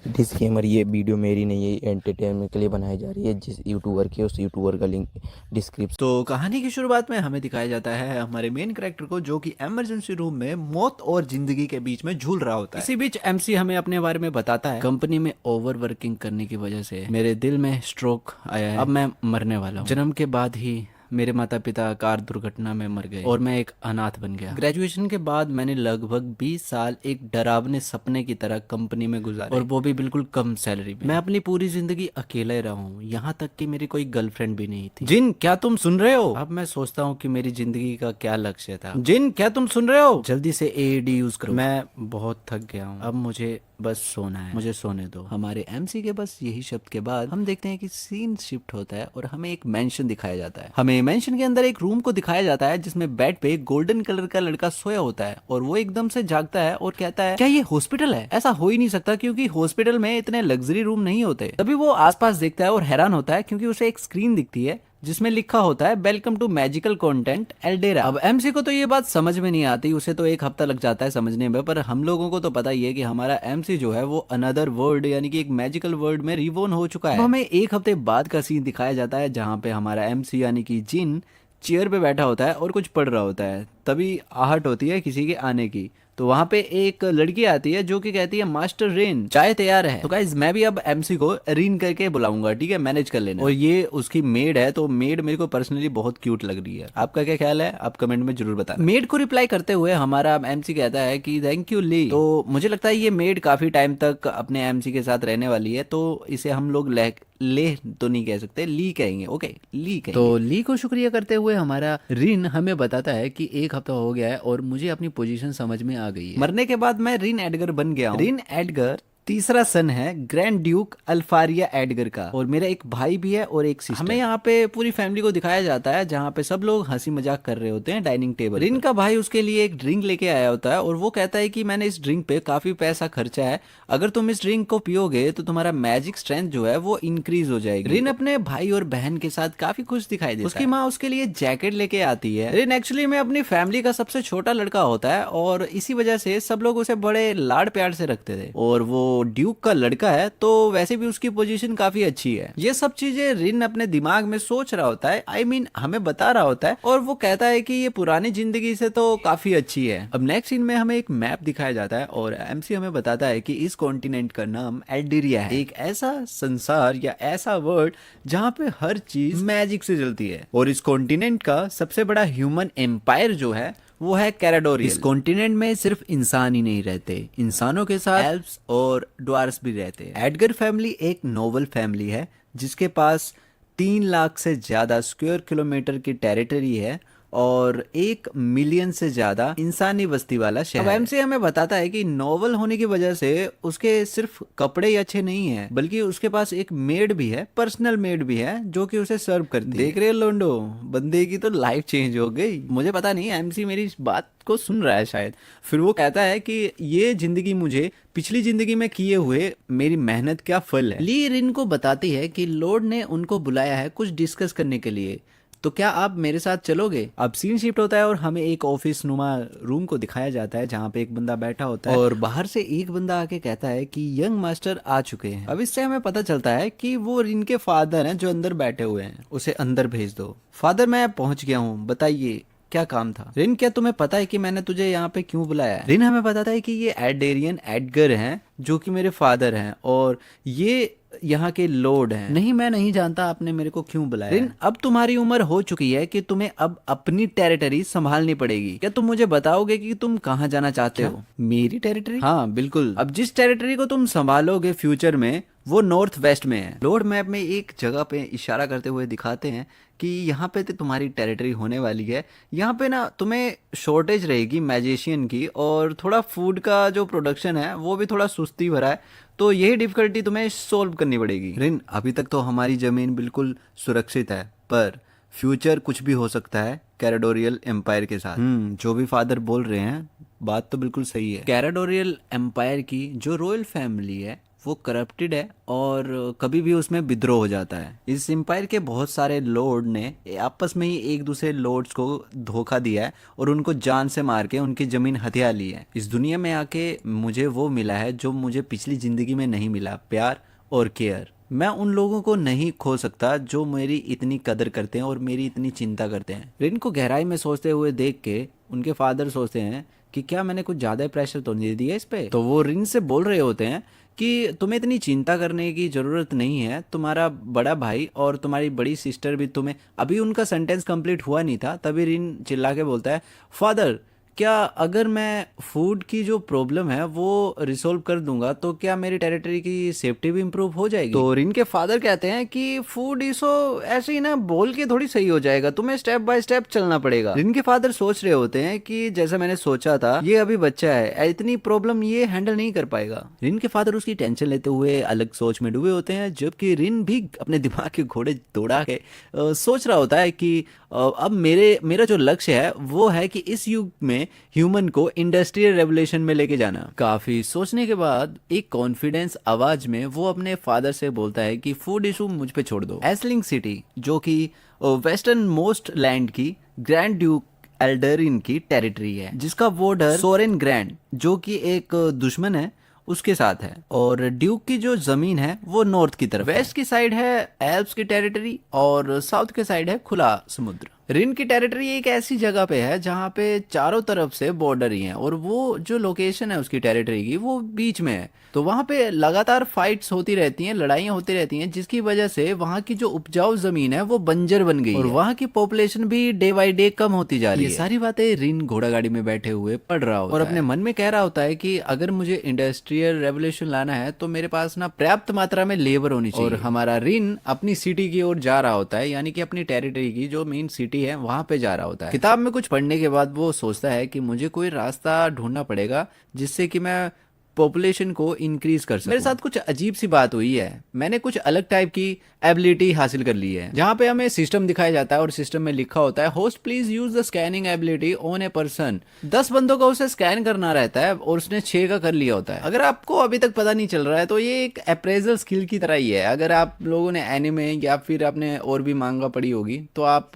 Disclaimer, ये video मेरी नहीं है, एंटरटेनमेंट के लिए बनाई जा रही है। जिस यूट्यूबर की उस यूट्यूबर का लिंक डिस्क्रिप्शन। तो कहानी की शुरुआत में हमें दिखाया जाता है हमारे मेन कैरेक्टर को, जो कि इमरजेंसी रूम में मौत और जिंदगी के बीच में झूल रहा होता है। इसी बीच एमसी हमें अपने बारे में बताता है, कंपनी में ओवर वर्किंग करने की वजह से मेरे दिल में स्ट्रोक आया है, अब मैं मरने वाला हूँ। जन्म के बाद ही मेरे माता पिता कार दुर्घटना में मर गए और मैं एक अनाथ बन गया। ग्रेजुएशन के बाद मैंने लगभग 20 साल एक डरावने सपने की तरह कंपनी में गुजारे, और वो भी बिल्कुल कम सैलरी में। मैं अपनी पूरी जिंदगी अकेला ही रहा हूँ, यहाँ तक कि मेरी कोई गर्लफ्रेंड भी नहीं थी। जिन, क्या तुम सुन रहे हो? अब मैं सोचता हूँ कि मेरी जिंदगी का क्या लक्ष्य था। जिन, क्या तुम सुन रहे हो? जल्दी से एडी यूज करो, मैं बहुत थक गया हूँ, अब मुझे बस सोना है, मुझे सोने दो। हमारे एमसी के बस यही शब्द के बाद हम देखते हैं कि सीन शिफ्ट होता है और हमें एक मेंशन दिखाया जाता है। हमें मेंशन के अंदर एक रूम को दिखाया जाता है जिसमें बेड पे गोल्डन कलर का लड़का सोया होता है, और वो एकदम से जागता है और कहता है, क्या ये हॉस्पिटल है? ऐसा हो ही नहीं सकता, क्योंकि हॉस्पिटल में इतने लग्जरी रूम नहीं होते। तभी वो आसपास देखता है और हैरान होता है, क्योंकि उसे एक स्क्रीन दिखती है जिसमें लिखा होता है, वेलकम टू मैजिकल कंटेंट एल्डेरा। अब एमसी को तो ये बात समझ में नहीं आती, उसे तो एक हफ्ता लग जाता है समझने में, पर हम लोगों को तो पता ही है कि हमारा एमसी जो है वो अनदर वर्ल्ड यानी कि एक मैजिकल वर्ल्ड में रिवोन हो चुका है। अब हमें एक हफ्ते बाद का सीन दिखाया जाता है जहाँ पे हमारा एमसी यानी कि जिन चेयर पे बैठा होता है और कुछ पढ़ रहा होता है। तभी आहट होती है किसी के आने की, तो वहां पे एक लड़की आती है जो कि कहती है, मास्टर रेन, चाय तैयार है। तो गाइस मैं भी अब एमसी को रीन करके बुलाऊंगा, ठीक है, मैनेज कर लेना। और ये उसकी मेड है, तो मेड मेरे को पर्सनली बहुत क्यूट लग रही है। आपका क्या ख्याल है? आप कमेंट में जरूर बताना। मेड को रिप्लाई करते हुए हमारा एमसी कहता है कि थैंक यू ली। तो मुझे लगता है ये मेड काफी टाइम तक अपने एमसी के साथ रहने वाली है, तो इसे हम लोग ले तो नहीं कह सकते, ली कहेंगे। ओके, ली कहेंगे। तो ली को शुक्रिया करते हुए हमारा रिन हमें बताता है कि एक हफ्ता हो गया है और मुझे अपनी पोजीशन समझ में आ गई है। मरने के बाद मैं रिन एडगर बन गया हूँ। रिन एडगर तीसरा सन है ग्रैंड ड्यूक अल्फारिया एडगर का, और मेरा एक भाई भी है और एक सिस्टर। हमें यहाँ पे पूरी फैमिली को दिखाया जाता है जहाँ पे सब लोग हंसी मजाक कर रहे होते हैं डाइनिंग टेबल। रिन का भाई उसके लिए एक ड्रिंक लेके आया होता है, और वो कहता है कि मैंने इस ड्रिंक पे काफी पैसा खर्चा है, अगर तुम इस ड्रिंक को पियोगे तो तुम्हारा मैजिक स्ट्रेंथ जो है वो इंक्रीज हो जाएगी। रिन अपने भाई और बहन के साथ काफी खुश दिखाई देता है। उसकी माँ उसके लिए जैकेट लेके आती है। रिन एक्चुअली में अपनी फैमिली का सबसे छोटा लड़का होता है, और इसी वजह से सब लोग उसे बड़े लाड प्यार से रखते थे, और वो ड्यूक का लड़का है तो वैसे भी उसकी पोजीशन काफी अच्छी है। ये सब चीजें रिन अपने दिमाग में सोच रहा होता है, I mean, हमें बता रहा होता है, और वो कहता है कि ये पुरानी जिंदगी से तो काफी अच्छी है। अब नेक्स्ट सीन में हमें एक मैप दिखाया जाता है, और एमसी हमें बताता है कि इस कॉन्टिनेंट का नाम एल्डेरिया है, एक ऐसा संसार या ऐसा वर्ल्ड जहाँ पे हर चीज मैजिक से चलती है। और इस कॉन्टिनेंट का सबसे बड़ा ह्यूमन एम्पायर जो है वो है कैराडोरियल। इस कॉन्टिनेंट में सिर्फ इंसान ही नहीं रहते, इंसानों के साथ एल्व्स और ड्वार्फ्स भी रहते हैं। एडगर फैमिली एक नोबल फैमिली है जिसके पास 3 लाख से ज्यादा स्क्वायर किलोमीटर की टेरिटरी है और 1 मिलियन से ज्यादा इंसानी बस्ती वाला शहर। अब एमसी हमें बताता है कि नोबल होने की वजह से उसके सिर्फ कपड़े ही अच्छे नहीं हैं, बल्कि उसके पास एक मेड भी है, पर्सनल मेड भी है, जो कि उसे सर्व करती है। देख रहे हो लोंडो, बंदे की तो लाइफ चेंज हो गई। मुझे पता नहीं एमसी मेरी इस बात को सुन रहा है शायद। फिर वो कहता है कि ये जिंदगी मुझे पिछली जिंदगी में किए हुए मेरी मेहनत का फल है। ली रिन को बताती है कि लॉर्ड ने उनको बुलाया है कुछ डिस्कस करने के लिए, तो क्या आप मेरे साथ चलोगे? अब सीन शिफ्ट होता है और हमें एक ऑफिस नुमा रूम को दिखाया जाता है जहाँ पे एक बंदा बैठा होता है, और बाहर से एक बंदा आके कहता है कि यंग मास्टर आ चुके हैं। अब इससे हमें पता चलता है कि वो रिन के फादर हैं जो अंदर बैठे हुए हैं, उसे अंदर भेज दो। फादर, मैं पहुंच गया हूँ, बताइए क्या काम था? रिन, क्या तुम्हें पता है कि मैंने तुझे यहाँ पे क्यों बुलाया है? रिन हमें बताता है कि ये एडेरियन एडगर हैं जो कि मेरे फादर हैं, और ये यहाँ के लॉर्ड हैं। नहीं, मैं नहीं जानता आपने मेरे को क्यों बुलाया। रिन, अब तुम्हारी उम्र हो चुकी है कि तुम्हें अब अपनी टेरिटरी संभालनी पड़ेगी। क्या तुम मुझे बताओगे कि तुम कहाँ जाना चाहते हो? मेरी टेरिटरी? हाँ बिल्कुल। अब जिस टेरिटरी को तुम संभालोगे फ्यूचर में वो नॉर्थ वेस्ट में है। लॉर्ड मैप में एक जगह पे इशारा करते हुए दिखाते हैं कि यहाँ पे तो तुम्हारी टेरिटरी होने वाली है। यहाँ पे ना तुम्हें शॉर्टेज रहेगी मैजिशियन की, और थोड़ा फूड का जो प्रोडक्शन है वो भी थोड़ा सुस्ती भरा है, तो यही डिफिकल्टी तुम्हें सोल्व करनी पड़ेगी। रिन, अभी तक तो हमारी जमीन बिल्कुल सुरक्षित है, पर फ्यूचर कुछ भी हो सकता है कैराडोरियल एम्पायर के साथ। जो भी फादर बोल रहे हैं बात तो बिल्कुल सही है। कैराडोरियल एम्पायर की जो रॉयल फैमिली है वो करप्टेड है और कभी भी उसमें विद्रोह हो जाता है। इस एम्पायर के बहुत सारे लॉर्ड ने आपस में ही एक दूसरे लॉर्ड्स को धोखा दिया है और उनको जान से मार के उनकी ज़मीन हथिया ली है। इस दुनिया में आके मुझे वो मिला है जो मुझे पिछली ज़िंदगी में नहीं मिला, प्यार और केयर। मैं उन लोगों को नहीं खो सकता जो मेरी इतनी कदर करते हैं और मेरी इतनी चिंता करते हैं। रिन को गहराई में सोचते हुए देख के उनके फादर सोचते हैं कि क्या मैंने कुछ ज़्यादा प्रेशर तो नहीं दिया इस पे। तो वो रिन से बोल रहे होते हैं कि तुम्हें इतनी चिंता करने की ज़रूरत नहीं है, तुम्हारा बड़ा भाई और तुम्हारी बड़ी सिस्टर भी तुम्हें। अभी उनका सेंटेंस कंप्लीट हुआ नहीं था, तभी रिन चिल्ला के बोलता है, फादर क्या अगर मैं फूड की जो प्रॉब्लम है वो रिसोल्व कर दूंगा तो क्या मेरी टेरिटरी की सेफ्टी भी इम्प्रूव हो जाएगी। तो रिन के फादर कहते हैं कि फूड इशू ऐसे ही ना बोल के थोड़ी सही हो जाएगा, तुम्हें स्टेप बाय स्टेप चलना पड़ेगा। रिन के फादर सोच रहे होते हैं कि जैसा मैंने सोचा था, ये अभी बच्चा है, इतनी प्रॉब्लम ये हैंडल नहीं कर पाएगा। रिन के फादर उसकी टेंशन लेते हुए अलग सोच में डूबे होते हैं, जबकि रिन भी अपने दिमाग के घोड़े दौड़ा के सोच रहा होता है कि अब मेरा जो लक्ष्य है वो है कि इस युग में ह्यूमन को इंडस्ट्रियल रेवोल्यूशन में लेके जाना। काफी सोचने के बाद एक कॉन्फिडेंस आवाज में वो अपने फादर से बोलता है कि फूड इशू मुझ पे छोड़ दो। एसलिंग सिटी जो कि वेस्टर्न मोस्ट लैंड की ग्रैंड ड्यूक एल्डरिन की टेरिटरी है, जिसका बॉर्डर सोरेन ग्रैंड जो कि एक दुश्मन है उसके साथ है, और ड्यूक की जो जमीन है वो नॉर्थ की तरफ। वेस्ट की साइड है एल्प्स की टेरिटरी और साउथ की साइड है खुला समुद्र। रिन की टेरिटरी एक ऐसी जगह पे है जहाँ पे चारों तरफ से बॉर्डर ही है और वो जो लोकेशन है उसकी टेरिटरी की वो बीच में है। तो वहाँ पे लगातार फाइट्स होती रहती हैं, लड़ाइयाँ होती रहती हैं, जिसकी वजह से वहाँ की जो उपजाऊ जमीन है वो बंजर बन गई और वहाँ की पॉपुलेशन भी डे बाई डे कम होती जा रही है। ये सारी बातें रिन घोड़ा गाड़ी में बैठे हुए पढ़ रहा होता है और अपने मन में कह रहा होता है कि अगर मुझे इंडस्ट्रियल रेवोल्यूशन लाना है तो मेरे पास ना पर्याप्त मात्रा में लेबर होनी चाहिए। और हमारा रिन अपनी सिटी की ओर जा रहा होता है, यानी कि अपनी टेरिटरी की जो मेन सिटी है वहां पे जा रहा होता है। किताब में कुछ पढ़ने के बाद वो सोचता है कि मुझे कोई रास्ता ढूंढना पड़ेगा जिससे कि मैं पॉपुलेशन को इंक्रीज कर सकूं। मेरे साथ कुछ अजीब सी बात हुई है, मैंने कुछ अलग टाइप की एबिलिटी हासिल कर ली है। जहाँ पे हमें सिस्टम दिखाया जाता है और सिस्टम में लिखा होता है host please use the scanning ability on a person. 10 बंदों का उसे स्कैन करना रहता है और उसने 6 का कर लिया होता है। अगर आपको अभी तक पता नहीं चल रहा है तो ये एक अप्रेजल स्किल की तरह ही है। अगर आप लोगों ने एनिमे या फिर आपने और भी मांगा पढ़ी होगी तो आप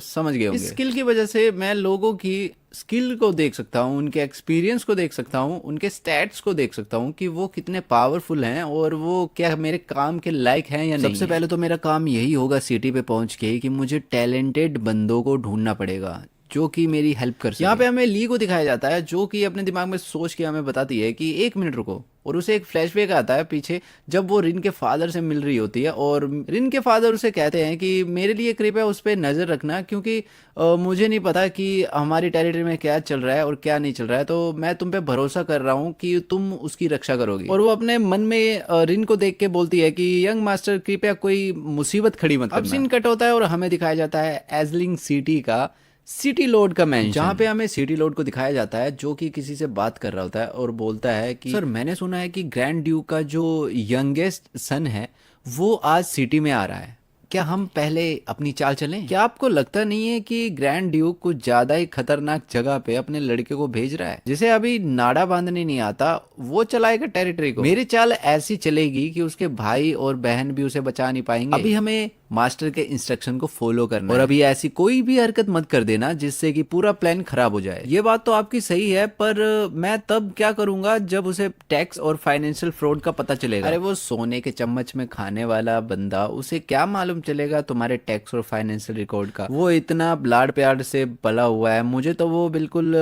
समझ गए होंगे। इस स्किल की वजह से मैं लोगों की स्किल को देख सकता हूँ, उनके एक्सपीरियंस को देख सकता हूँ, उनके स्टैट्स को देख सकता हूँ कि वो कितने पावरफुल हैं और वो क्या मेरे काम के लायक हैं या नहीं। सबसे पहले तो मेरा काम यही होगा सिटी पे पहुंच के कि मुझे टैलेंटेड बंदों को ढूंढना पड़ेगा जो कि मेरी हेल्प कर सके। यहाँ पे हमें ली को दिखाया जाता है जो कि अपने दिमाग में सोच के हमें बताती है कि 1 मिनट रुको, और उसे एक फ्लैशबैक आता है पीछे जब वो रिन के फादर से मिल रही होती है और रिन के फादर उसे कहते हैं कि मेरे लिए कृपया उस पर नज़र रखना क्योंकि मुझे नहीं पता कि हमारी टेरिटरी में क्या चल रहा है और क्या नहीं चल रहा है, तो मैं तुम पे भरोसा कर रहा हूँ कि तुम उसकी रक्षा करोगी। और वो अपने मन में रिन को देख के बोलती है कि यंग मास्टर कृपया कोई मुसीबत खड़ी मत करना। अब सीन कट होता है और हमें दिखाया जाता है एजलिंग सिटी का सिटी लॉर्ड का मेंशन, जहाँ पे हमें सिटी लॉर्ड को दिखाया जाता है जो कि किसी से बात कर रहा होता है और बोलता है कि सर मैंने सुना है कि ग्रैंड ड्यूक का जो यंगेस्ट सन है वो आज सिटी में आ रहा है, क्या हम पहले अपनी चाल चलें? क्या आपको लगता नहीं है कि ग्रैंड ड्यूक कुछ ज्यादा ही खतरनाक जगह पे अपने लड़के को भेज रहा है, जिसे अभी नाड़ा बांधने नहीं आता, वो चलाएगा टेरिटरी को। मेरी चाल ऐसी चलेगी कि उसके भाई और बहन भी उसे बचा नहीं पाएंगे। अभी हमें मास्टर के इंस्ट्रक्शन को फॉलो करना और अभी ऐसी कोई भी हरकत मत कर देना जिससे कि पूरा प्लान खराब हो जाए। ये बात तो आपकी सही है, पर मैं तब क्या करूंगा जब उसे टैक्स और फाइनेंशियल फ्रॉड का पता चलेगा। अरे वो सोने के चम्मच में खाने वाला बंदा, उसे क्या मालूम चलेगा तुम्हारे टैक्स और फाइनेंशियल रिकॉर्ड का? वो इतना लाड प्यार से पला हुआ है, मुझे तो वो बिल्कुल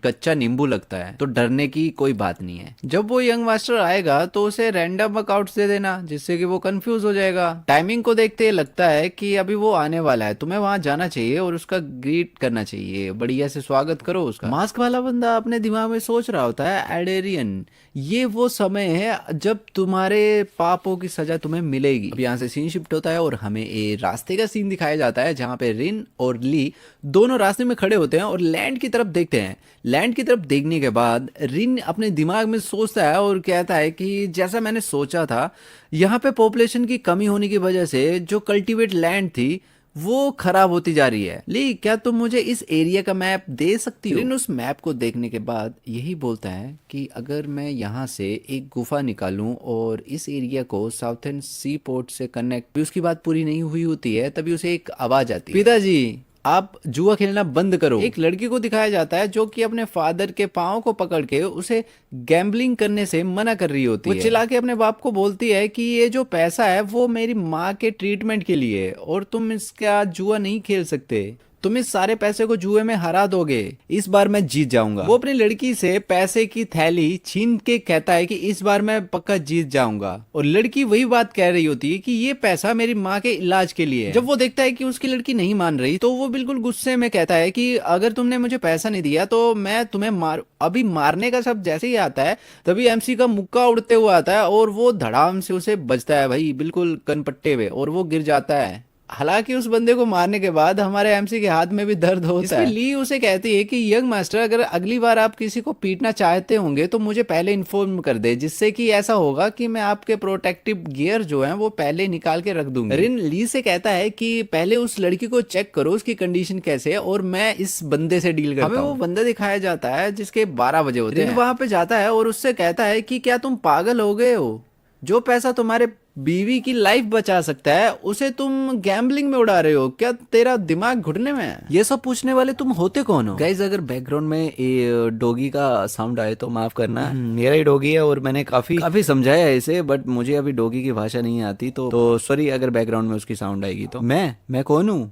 कच्चा नींबू लगता है, तो डरने की कोई बात नहीं है। जब वो यंग मास्टर आएगा तो उसे रैंडम वर्कआउट्स दे देना जिससे कि वो कंफ्यूज हो जाएगा। टाइमिंग को देखते लगता है कि अभी वो आने वाला है, तुम्हें वहां जाना चाहिए और उसका ग्रीट करना चाहिए, बढ़िया से स्वागत करो उसका। मास्क वाला बंदा अपने दिमाग में सोच रहा होता है एडेरियन, ये वो समय है जब तुम्हारे पापों की सजा तुम्हें मिलेगी। अब यहाँ से सीन शिफ्ट होता है और हमें एक रास्ते का सीन दिखाया जाता है जहाँ पे रिन और ली दोनों रास्ते में खड़े होते हैं और लैंड की तरफ देखते हैं। लैंड की तरफ देखने के बाद रिन अपने दिमाग में सोचता है और कहता है कि जैसा मैंने सोचा था, यहाँ पे पॉपुलेशन की कमी होने की वजह से जो कल्टीवेट लैंड थी वो खराब होती जा रही है। ली, क्या तुम मुझे इस एरिया का मैप दे सकती हो? लिन उस मैप को देखने के बाद यही बोलता है कि अगर मैं यहाँ से एक गुफा निकालूं और इस एरिया को साउथर्न सी पोर्ट से कनेक्ट, भी उसकी बात पूरी नहीं हुई होती है तभी उसे एक आवाज आती है, पिताजी आप जुआ खेलना बंद करो। एक लड़की को दिखाया जाता है जो कि अपने फादर के पाँव को पकड़ के उसे गैम्बलिंग करने से मना कर रही होती है। वो चिल्ला के अपने बाप को बोलती है कि ये जो पैसा है वो मेरी माँ के ट्रीटमेंट के लिए है और तुम इसका जुआ नहीं खेल सकते, तुम इस सारे पैसे को जुए में हरा दोगे, इस बार मैं जीत जाऊंगा। वो अपनी लड़की से पैसे की थैली छीन के कहता है कि इस बार मैं पक्का जीत जाऊंगा, और लड़की वही बात कह रही होती है कि ये पैसा मेरी माँ के इलाज के लिए है। जब वो देखता है कि उसकी लड़की नहीं मान रही तो वो बिल्कुल गुस्से में कहता है कि अगर तुमने मुझे पैसा नहीं दिया तो मैं तुम्हें मार। अभी मारने का शब्द जैसे ही आता है तभी एमसी का मुक्का उड़ते हुआ आता है और वो धड़ाम से उसे बजता है भाई, बिल्कुल कनपट्टे पे, और वो गिर जाता है। हालांकि उस बंदे को मारने के बाद हमारे एमसी के हाथ में भी दर्द होता है। ली उसे कहती है कि यंग मास्टर, अगर अगली बार आप किसी को पीटना चाहते होंगे तो मुझे पहले इन्फॉर्म कर दे, जिससे कि ऐसा होगा कि मैं आपके प्रोटेक्टिव गियर जो है वो पहले निकाल के रख दूंगी। रिन ली से कहता है कि पहले उस लड़की को चेक करो, उसकी कंडीशन कैसे है, और मैं इस बंदे से डील करता हूं। हमें वो बंदा दिखाया जाता है जिसके 12 बजे होते हैं। वहां पे जाता है और उससे कहता है कि क्या तुम पागल हो गए हो? जो पैसा तुम्हारे बीवी की लाइफ बचा सकता है उसे तुम गैम्बलिंग में उड़ा रहे हो, क्या तेरा दिमाग घुटने में है? ये सब पूछने वाले तुम होते कौन हो? गाइज, अगर बैकग्राउंड में डॉगी का साउंड आए तो माफ करना, मेरा ही डॉगी है और मैंने काफी समझाया है इसे, बट मुझे अभी डॉगी की भाषा नहीं आती, तो सॉरी अगर बैकग्राउंड में उसकी साउंड आएगी तो। मैं कौन हूँ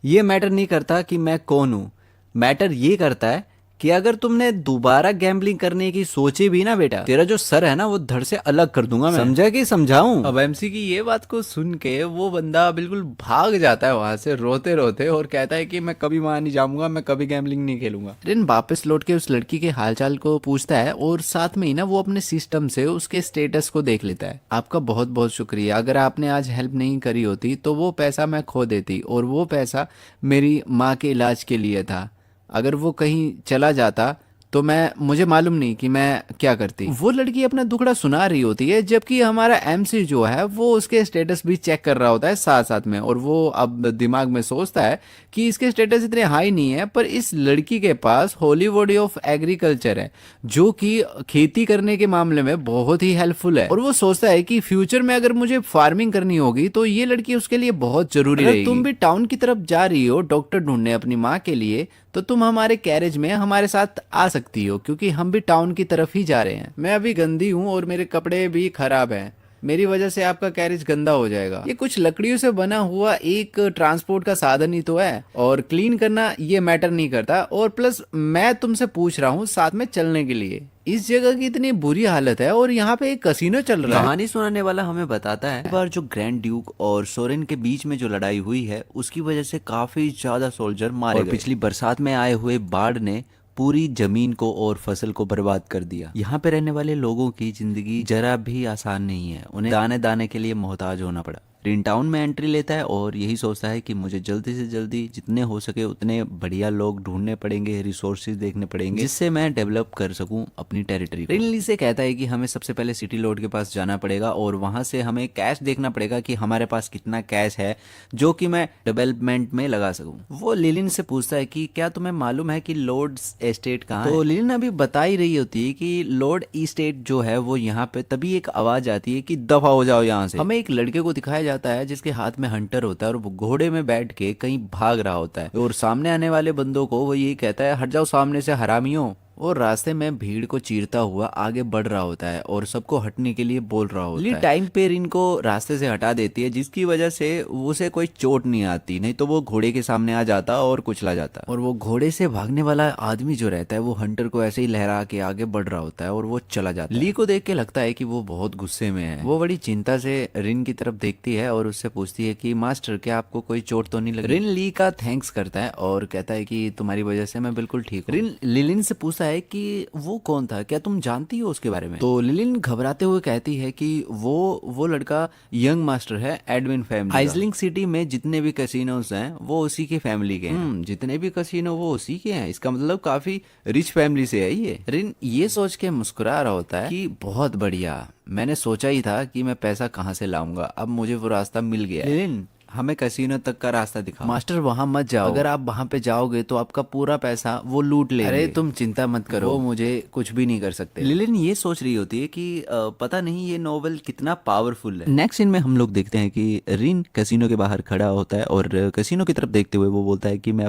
ये मैटर नहीं करता कि मैं कौन हूँ, मैटर ये करता है कि अगर तुमने दोबारा गैम्बलिंग करने की सोची भी ना बेटा, तेरा जो सर है ना वो धड़ से अलग कर दूंगा मैं। समझा कि समझाऊं? अब एमसी की ये बात को सुन के वो बंदा बिल्कुल भाग जाता है वहां से रोते रोते और कहता है कि मैं कभी वहां नहीं जाऊंगा, मैं कभी गैम्बलिंग नहीं खेलूंगा। रिन वापस लौट के उस लड़की के हालचाल को पूछता है और साथ में ही ना वो अपने सिस्टम से उसके स्टेटस को देख लेता है। आपका बहुत बहुत शुक्रिया, अगर आपने आज हेल्प नहीं करी होती तो वो पैसा मैं खो देती, और वो पैसा मेरी माँ के इलाज के लिए था। अगर वो कहीं चला जाता तो मुझे मालूम नहीं कि मैं क्या करती। वो लड़की अपना दुखड़ा सुना रही होती है जबकि हमारा एमसी जो है वो उसके स्टेटस भी चेक कर रहा होता है साथ साथ में, और वो अब दिमाग में सोचता है कि इसके स्टेटस इतने हाई नहीं है, पर इस लड़की के पास होली बॉडी ऑफ एग्रीकल्चर है जो कि खेती करने के मामले में बहुत ही हेल्पफुल है, और वो सोचता है कि फ्यूचर में अगर मुझे फार्मिंग करनी होगी तो ये लड़की उसके लिए बहुत जरूरी रहेगी। तुम भी टाउन की तरफ जा रही हो डॉक्टर ढूंढने अपनी माँ के लिए, तो तुम हमारे कैरेज में हमारे साथ आ सकती हो, क्योंकि हम भी टाउन की तरफ ही जा रहे हैं। मैं अभी गंदी हूँ और मेरे कपड़े भी खराब हैं, मेरी वजह से आपका कैरेज गंदा हो जाएगा। ये कुछ लकड़ियों से बना हुआ एक ट्रांसपोर्ट का साधन ही तो है, और क्लीन करना ये मैटर नहीं करता, और प्लस मैं तुमसे पूछ रहा हूँ साथ में चलने के लिए। इस जगह की इतनी बुरी हालत है और यहाँ पे एक कसीनो चल रहा है। कहानी सुनाने वाला हमें बताता है, एक बार जो ग्रैंड ड्यूक और सोरेन के बीच में जो लड़ाई हुई है उसकी वजह से काफी ज्यादा सोल्जर मारे गए। पिछली बरसात में आए हुए बाढ़ ने पूरी जमीन को और फसल को बर्बाद कर दिया। यहाँ पे रहने वाले लोगों की जिंदगी जरा भी आसान नहीं है, उन्हें दाने दाने के लिए मोहताज होना पड़ा। रिन टाउन में एंट्री लेता है और यही सोचता है कि मुझे जल्दी से जल्दी जितने हो सके उतने बढ़िया लोग ढूंढने पड़ेंगे, रिसोर्सेज देखने पड़ेंगे, जिससे मैं डेवलप कर सकूं अपनी टेरिटरी। रिन ली से कहता है कि हमें सबसे पहले सिटी लॉर्ड के पास जाना पड़ेगा और वहां से हमें कैश देखना पड़ेगा कि हमारे पास कितना कैश है जो कि मैं डेवलपमेंट में लगा सकूं। वो लिलिन से पूछता है कि क्या तुम्हें मालूम है कि लॉर्ड्स एस्टेट कहाँ है? तो लिलिन अभी बता ही रही होती है कि लॉर्ड एस्टेट जो है वो यहाँ पे, तभी एक आवाज आती है कि दफा हो जाओ यहाँ से। हमें एक लड़के को दिखाया जाता है जिसके हाथ में हंटर होता है और वो घोड़े में बैठ के कहीं भाग रहा होता है, और सामने आने वाले बंदों को वो ये कहता है हट जाओ सामने से हरामियों, और रास्ते में भीड़ को चीरता हुआ आगे बढ़ रहा होता है और सबको हटने के लिए बोल रहा होता है। टाइम पे रिन को रास्ते से हटा देती है जिसकी वजह से उसे कोई चोट नहीं आती, नहीं तो वो घोड़े के सामने आ जाता और कुचला जाता। और वो घोड़े से भागने वाला आदमी जो रहता है वो हंटर को ऐसे ही लहरा के आगे बढ़ रहा होता है और वो चला जाता है। ली को देख के लगता है कि वो बहुत गुस्से में है। वो बड़ी चिंता से रिन की तरफ देखती है और उससे पूछती है कि मास्टर क्या आपको कोई चोट तो नहीं लगी? रिन ली का थैंक्स करता है और कहता है कि तुम्हारी वजह से मैं बिल्कुल ठीक हूं। रिन लिलिन से पूछता है कि वो कौन था, क्या तुम जानती हो उसके बारे में? तो लिलिन घबराते हुए कहती है कि वो लड़का यंग मास्टर है एडविन फैमिली। आइसलिंग सिटी में जितने भी कैसीनोज हैं वो उसी के फैमिली के हैं। जितने भी कैसीनो वो उसी के हैं, इसका मतलब काफी रिच फैमिली से है ये। रिन ये सोच के मुस्कुरा रहा होता है कि बहुत बढ़िया, मैंने सोचा ही था कि मैं पैसा कहाँ से लाऊंगा, अब मुझे वो रास्ता मिल गया। लिलिन हमें कैसीनो तक का रास्ता दिखाओ। मास्टर वहां मत जाओ, अगर आप वहां पे जाओगे तो आपका पूरा पैसा वो लूट लेंगे। अरे तुम चिंता मत करो, वो मुझे कुछ भी नहीं कर सकते। लिलिन ये सोच रही होती है कि पता नहीं ये नोवेल कितना पावरफुल है। नेक्स्ट सीन में हम लोग देखते हैं कि रिन कैसीनो के बाहर खड़ा होता है और कैसीनो की तरफ देखते हुए वो बोलता है कि मैं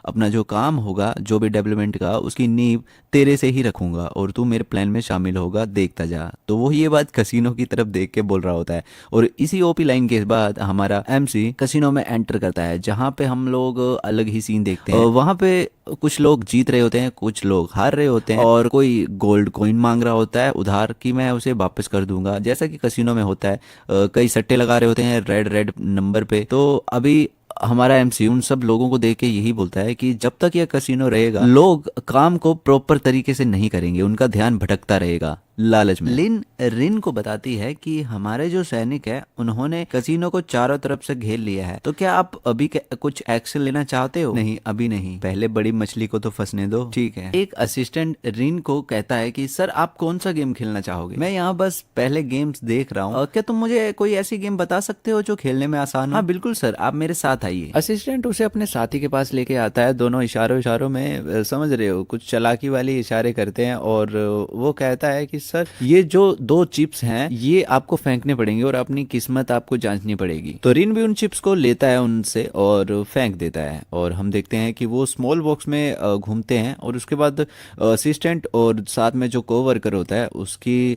अपना जो काम होगा, जो भी डेवलपमेंट का, उसकी नींव तेरे से ही रखूंगा और तू मेरे प्लान में शामिल होगा, देखता जा। तो वो ये बात कैसीनो की तरफ देख के बोल रहा होता है। और इसी ओपी लाइन के बाद हमारा एमसी कैसीनो में एंटर करता है, जहाँ पे हम लोग अलग ही सीन देखते हैं। वहाँ पे कुछ लोग जीत रहे होते हैं, कुछ लोग हार रहे होते हैं और कोई गोल्ड कॉइन मांग रहा होता है उधार कि मैं उसे वापस कर दूंगा, जैसा कि कैसीनो में होता है। कई सट्टे लगा रहे होते हैं रेड रेड नंबर पे। तो अभी हमारा एमसी उन सब लोगों को देख के यही बोलता है कि जब तक यह कैसीनो रहेगा लोग काम को प्रॉपर तरीके से नहीं करेंगे, उनका ध्यान भटकता रहेगा लालच में। लिन रिन को बताती है कि हमारे जो सैनिक है उन्होंने कैसीनो को चारों तरफ से घेर लिया है, तो क्या आप अभी कुछ एक्शन लेना चाहते हो? नहीं, अभी नहीं, पहले बड़ी मछली को तो फंसने दो। ठीक है। एक असिस्टेंट रिन को कहता है कि सर आप कौन सा गेम खेलना चाहोगे? मैं यहाँ बस पहले गेम्स देख रहा हूँ, क्या तुम मुझे कोई ऐसी गेम बता सकते हो जो खेलने में आसान हो? हाँ बिल्कुल सर, आप मेरे साथ आइए। असिस्टेंट उसे अपने साथी के पास लेके आता है। दोनों इशारों में, समझ रहे हो, कुछ चालाकी वाली इशारे करते हैं और वो कहता है कि सर ये जो 2 चिप्स हैं ये आपको फेंकने पड़ेंगे और अपनी किस्मत आपको जांचनी पड़ेगी। तो रिन भी उन चिप्स को लेता है उनसे और फेंक देता है और हम देखते हैं कि वो स्मॉल बॉक्स में घूमते हैं और उसके बाद असिस्टेंट और साथ में जो कोवर्कर होता है उसकी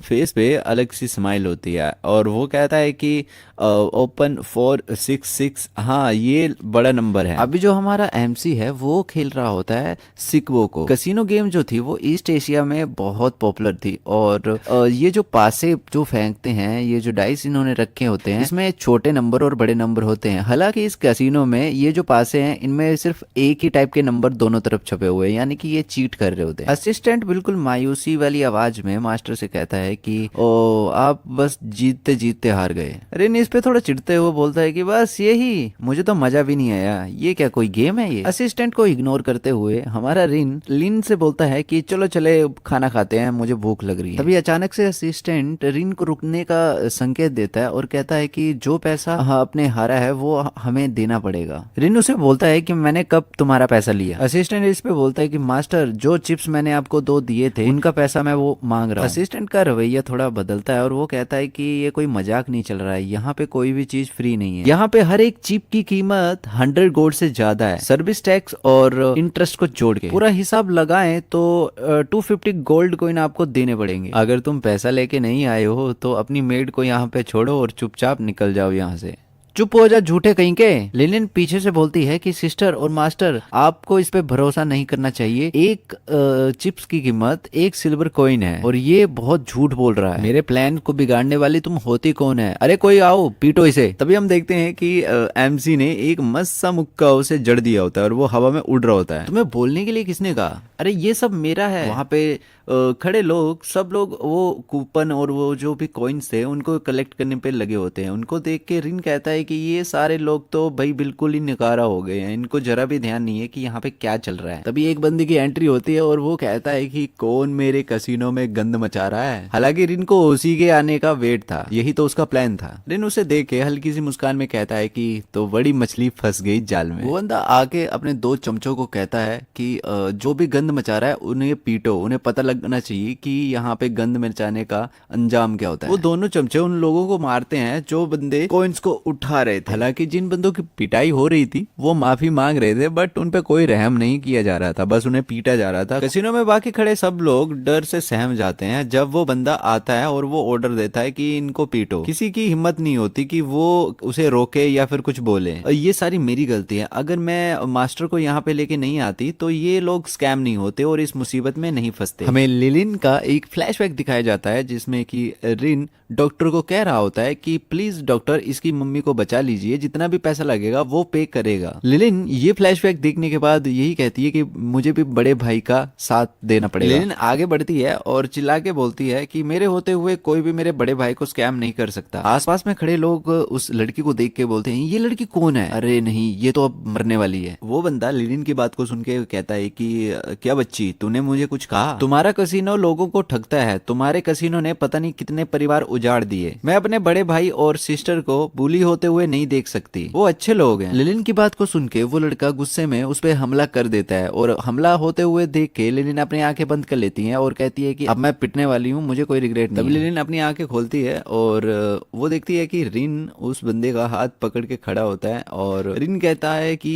फेस पे अलग सी स्माइल होती है और वो कहता है कि ओपन 466, हाँ ये बड़ा नंबर है। अभी जो हमारा एमसी है वो खेल रहा होता है सिकवो को। कैसीनो गेम जो थी वो ईस्ट एशिया में बहुत पॉपुलर थी और ये जो पासे जो फेंकते हैं, ये जो डाइस इन्होंने रखे होते हैं, इसमें छोटे नंबर और बड़े नंबर होते हैं। हालांकि इस कैसीनो में ये जो पासे हैं इनमें सिर्फ एक ही टाइप के नंबर दोनों तरफ छपे हुए हैं, यानी कि ये चीट कर रहे होते हैं। असिस्टेंट बिल्कुल मायूसी वाली आवाज में मास्टर से कहता है कि ओ आप बस जीतते जीतते हार गए। रिन इस पे थोड़ा चिढ़ते हुए बोलता है कि बस यही, मुझे तो मजा भी नहीं आया, ये क्या कोई गेम है ये? असिस्टेंट को इग्नोर करते हुए हमारा लिन से बोलता है कि चलो चले खाना खाते हैं, मुझे भूख लग रही है। तभी अचानक से असिस्टेंट रिन को रुकने का संकेत देता है और कहता है कि जो पैसा आपने हारा है वो हमें देना पड़ेगा। रिन उसे बोलता है कि मैंने कब तुम्हारा पैसा लिया? असिस्टेंट इस पे बोलता है कि मास्टर जो चिप्स मैंने आपको 2 दिए थे उनका पैसा मैं वो मांग रहा हूँ। असिस्टेंट का रवैया थोड़ा बदलता है और वो कहता है कि ये कोई मजाक नहीं चल रहा है, यहाँ पे कोई भी चीज फ्री नहीं है, यहाँ पे हर एक चिप की कीमत 100 गोल्ड से ज्यादा है। सर्विस टैक्स और इंटरेस्ट को जोड़ के पूरा हिसाब लगाएं तो 250 गोल्ड कॉइन आपको देने पड़ेंगे। अगर तुम पैसा लेके नहीं आए हो तो अपनी मेड को यहाँ पे छोड़ो और चुपचाप निकल जाओ यहाँ से। चुप हो जा झूठे कहीं के। लिलिन पीछे से बोलती है कि सिस्टर और मास्टर आपको इस पे भरोसा नहीं करना चाहिए, एक चिप्स की कीमत 1 सिल्वर कॉइन है और ये बहुत झूठ बोल रहा है। मेरे प्लान को बिगाड़ने वाली तुम होती कौन है? अरे कोई आओ पीटो इसे। तभी हम देखते हैं कि एमसी ने एक मस्त सा मुक्का उसे जड़ दिया होता है और वो हवा में उड़ रहा होता है। तुम्हें बोलने के लिए किसने कहा? अरे ये सब मेरा है। वहां पे खड़े लोग सब लोग वो कूपन और वो जो भी कॉइन्स थे उनको कलेक्ट करने पे लगे होते हैं। उनको देख के रिन कहता है कि ये सारे लोग तो भाई बिल्कुल ही निकारा हो गए हैं, इनको जरा भी ध्यान नहीं है कि यहाँ पे क्या चल रहा है। तभी एक बंदे की एंट्री होती है और वो कहता है कि कौन मेरे कैसीनो में गंद मचा रहा है। हालांकि रिन को उसी के आने का वेट था, यही तो उसका प्लान था। रिन उसे देख के हल्की सी मुस्कान में कहता है कि तो बड़ी मछली फंस गई जाल में। वो बंदा आके अपने 2 चमचों को कहता है कि जो भी गंद मचा रहा है उन्हें पीटो, उन्हें पता लगना चाहिए कि यहाँ पे गंद मचाने का अंजाम क्या होता है। वो दोनों चमचे उन लोगों को मारते हैं जो बंदे कॉइन्स को उठा रहे थे। हालांकि जिन बंदों की पिटाई हो रही थी वो माफी मांग रहे थे, बट उन पे कोई रहम नहीं किया जा रहा था, बस उन्हें पीटा जा रहा था। कैसीनो में बाकी खड़े सब लोग डर से सहम जाते हैं जब वो बंदा आता है और वो ऑर्डर देता है कि इनको पीटो। किसी की हिम्मत नहीं होती कि वो उसे रोके या फिर कुछ बोले। ये सारी मेरी गलती है, अगर मैं मास्टर को यहाँ पे लेके नहीं आती तो ये लोग स्कैम नहीं होते और इस मुसीबत में नहीं फंसते। हमें लिलिन का एक फ्लैशबैक दिखाया जाता है जिसमें कि रिन डॉक्टर को कह रहा होता है कि प्लीज डॉक्टर इसकी मम्मी को बचा लीजिए, जितना भी पैसा लगेगा वो पे करेगा। लिलिन ये फ्लैशबैक देखने के बाद यही कहती है कि मुझे भी बड़े भाई का साथ देना पड़ेगा। लिलिन आगे बढ़ती है और चिल्ला के बोलती है कि मेरे होते हुए कोई भी मेरे बड़े भाई को स्कैम नहीं कर सकता। आसपास में खड़े लोग उस लड़की को देख के बोलते हैं ये लड़की कौन है? अरे नहीं, ये तो अब मरने वाली है। वो बंदा लिलिन की बात को सुन के कहता है कि क्या बच्ची, तूने मुझे कुछ कहा? तुम्हारा कसिनो लोगों को ठगता है, तुम्हारे कसिनो ने पता नहीं कितने परिवार उजाड़ दिए। मैं अपने बड़े भाई और सिस्टर को बुली होते हुए नहीं देख सकती, वो अच्छे लोग हैं। लिलिन की बात को सुन के वो लड़का गुस्से में उस पर हमला कर देता है और हमला होते हुए देख के लिलिन अपनी आंखें बंद कर लेती है और कहती है कि अब मैं पिटने वाली हूँ, मुझे कोई रिग्रेट नहीं। तब लिलिन अपनी आंखें खोलती है और वो देखती है कि रिन उस बंदे का हाथ पकड़ के खड़ा होता है और रिन कहता है कि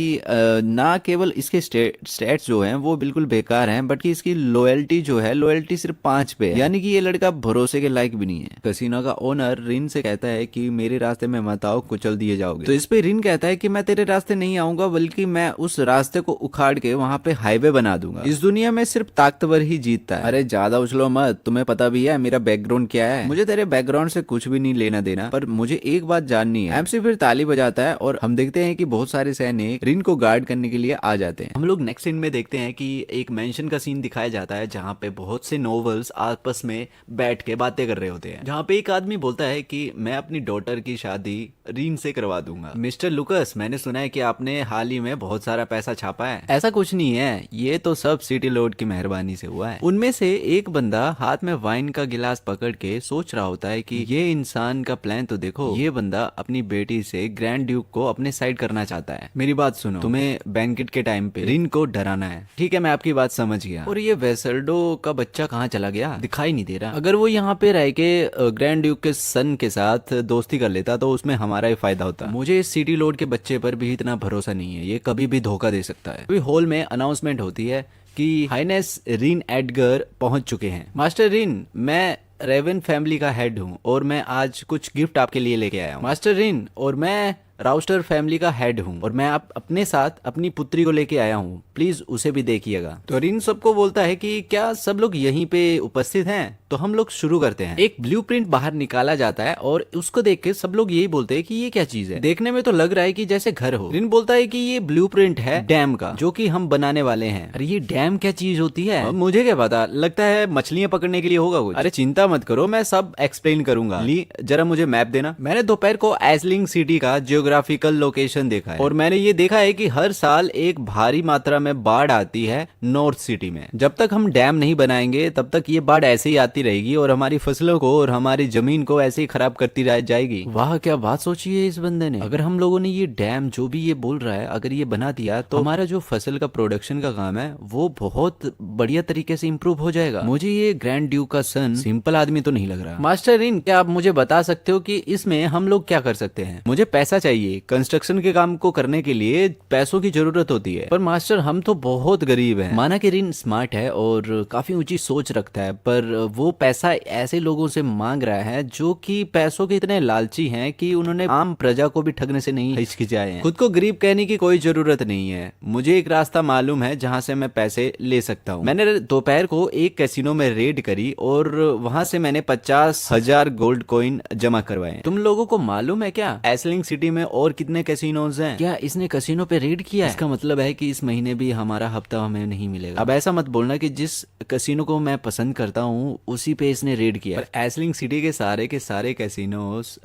ना केवल इसके स्टेट्स जो हैं वो बिल्कुल बेकार हैं, बट कि इसकी लॉयल्टी जो है, लॉयल्टी सिर्फ 5 पे है, यानी कि ये लड़का भरोसे के लायक भी नहीं है। कसिनो का ओनर रिन से कहता है कि मेरे रास्ते में मत आओ, कुचल दिए जाओगे। तो इस पे रिन कहता है कि मैं तेरे रास्ते नहीं आऊंगा, बल्कि मैं उस रास्ते को उखाड़ के वहां पे हाईवे बना दूंगा। इस दुनिया में सिर्फ ताकतवर ही जीतता है। अरे ज्यादा उछलो मत, तुम्हें पता भी है मेरा बैकग्राउंड क्या है। मुझे तेरे बैकग्राउंड से कुछ भी नहीं लेना देना, पर मुझे एक बात जाननी है। एमसी फिर ताली बजाता है और हम देखते हैं कि बहुत सारे सैनिक रिन को गार्ड करने के लिए आ जाते हैं। हम लोग नेक्स्ट सीन में देखते हैं कि एक मेंशन का सीन दिखाया जाता है जहाँ पे बहुत से नोवेल्स आपस में बैठ के बातें कर रहे होते हैं, जहाँ पे एक आदमी बोलता है कि मैं अपनी डॉटर की शादी रिन से करवा दूंगा। मिस्टर लुकस, मैंने सुना है कि आपने हाल ही में बहुत सारा पैसा छापा है। ऐसा कुछ नहीं है, ये तो सब सिटी लॉर्ड की मेहरबानी से हुआ है। उनमें से एक बंदा हाथ में वाइन का गिलास पकड़ के सोच रहा होता है कि ये इंसान का प्लान तो देखो, ये बंदा अपनी बेटी से ग्रैंड ड्यूक को अपने साइड करना चाहता है। मेरी बात सुनो, तुम्हें बैंकेट के टाइम पे रिन को डराना है, ठीक है? मैं आपकी बात समझ गया। और ये वेसल्डो का बच्चा कहाँ चला गया, दिखाई नहीं दे रहा। अगर वो यहाँ पे रह के ग्रैंड ड्यूक के सन के साथ दोस्ती कर लेता तो उसमें हमारा ही फायदा होता। मुझे इस सिटी लॉर्ड के बच्चे पर भी इतना भरोसा नहीं है, ये कभी भी धोखा दे सकता है। अभी हॉल में अनाउंसमेंट होती है कि हाइनेस रिन एडगर पहुंच चुके हैं। मास्टर रिन, मैं रेवन फैमिली का हेड हूँ और मैं आज कुछ गिफ्ट आपके लिए लेके आया हूँ। मास्टर रिन, और मैं राउस्टर फैमिली का हेड हूँ और मैं आप अपने साथ अपनी पुत्री को लेके आया हूँ, प्लीज उसे भी देखिएगा। तो रिन सबको बोलता है कि क्या सब लोग यहीं पे उपस्थित हैं? तो हम लोग शुरू करते हैं। एक ब्लूप्रिंट बाहर निकाला जाता है और उसको देख के सब लोग यही बोलते हैं कि ये क्या चीज है, देखने में तो लग रहा है कि जैसे घर हो। रिन बोलता है कि ये ब्लूप्रिंट है डैम का, जो कि हम बनाने वाले हैं। अरे ये डैम क्या चीज होती है? मुझे क्या पता, लगता है मछलियां पकड़ने के लिए होगा कुछ। अरे चिंता मत करो, मैं सब एक्सप्लेन करूंगा। ली जरा मुझे मैप देना। मैंने दोपहर को एसलिंग सिटी का जियोग्राफिकल लोकेशन देखा है और मैंने ये देखा है कि हर साल एक भारी मात्रा में बाढ़ आती है नॉर्थ सिटी में। जब तक हम डैम नहीं बनाएंगे तब तक ये बाढ़ ऐसे ही आती रहेगी और हमारी फसलों को और हमारी जमीन को ऐसे ही खराब करती रह जाएगी। वाह, क्या बात सोची है इस बंदे ने। अगर हम लोगों ने ये डैम, जो भी ये बोल रहा है, अगर ये बना दिया तो हमारा जो फसल का प्रोडक्शन का काम है वो बहुत बढ़िया तरीके से इंप्रूव हो जाएगा। मुझे ये ग्रैंड ड्यूक का सन सिंपल आदमी तो नहीं लग रहा। मास्टर रिन, क्या आप मुझे बता सकते हो कि इसमें हम लोग क्या कर सकते हैं? मुझे पैसा चाहिए, कंस्ट्रक्शन के काम को करने के लिए पैसों की जरूरत होती है। पर मास्टर, हम तो बहुत गरीब हैं। माना कि रिन स्मार्ट है और काफी ऊंची सोच रखता है, पर वो पैसा ऐसे लोगों से मांग रहा है जो कि पैसों के इतने लालची हैं कि उन्होंने आम प्रजा को भी ठगने से नहीं हिचकिचाए हैं। खुद को गरीब कहने की कोई जरूरत नहीं है। मुझे एक रास्ता मालूम है जहां से मैं पैसे ले सकता हूँ। मैंने दोपहर को एक कैसीनो में रेड करी और वहां से मैंने 50,000 गोल्ड कॉइन जमा करवाए। तुम लोगों को मालूम है क्या एसलिंग सिटी में और कितने कैसीनोज हैं? क्या इसने कैसीनो पे रेड किया है? इसका मतलब है कि इस महीने भी हमारा हफ्ता हमें नहीं मिलेगा। अब ऐसा मत बोलना कि जिस कैसीनो को मैं पसंद करता हूँ उसी पे इसने रेड किया। पर एसलिंग सिटी के सारे कैसीनोस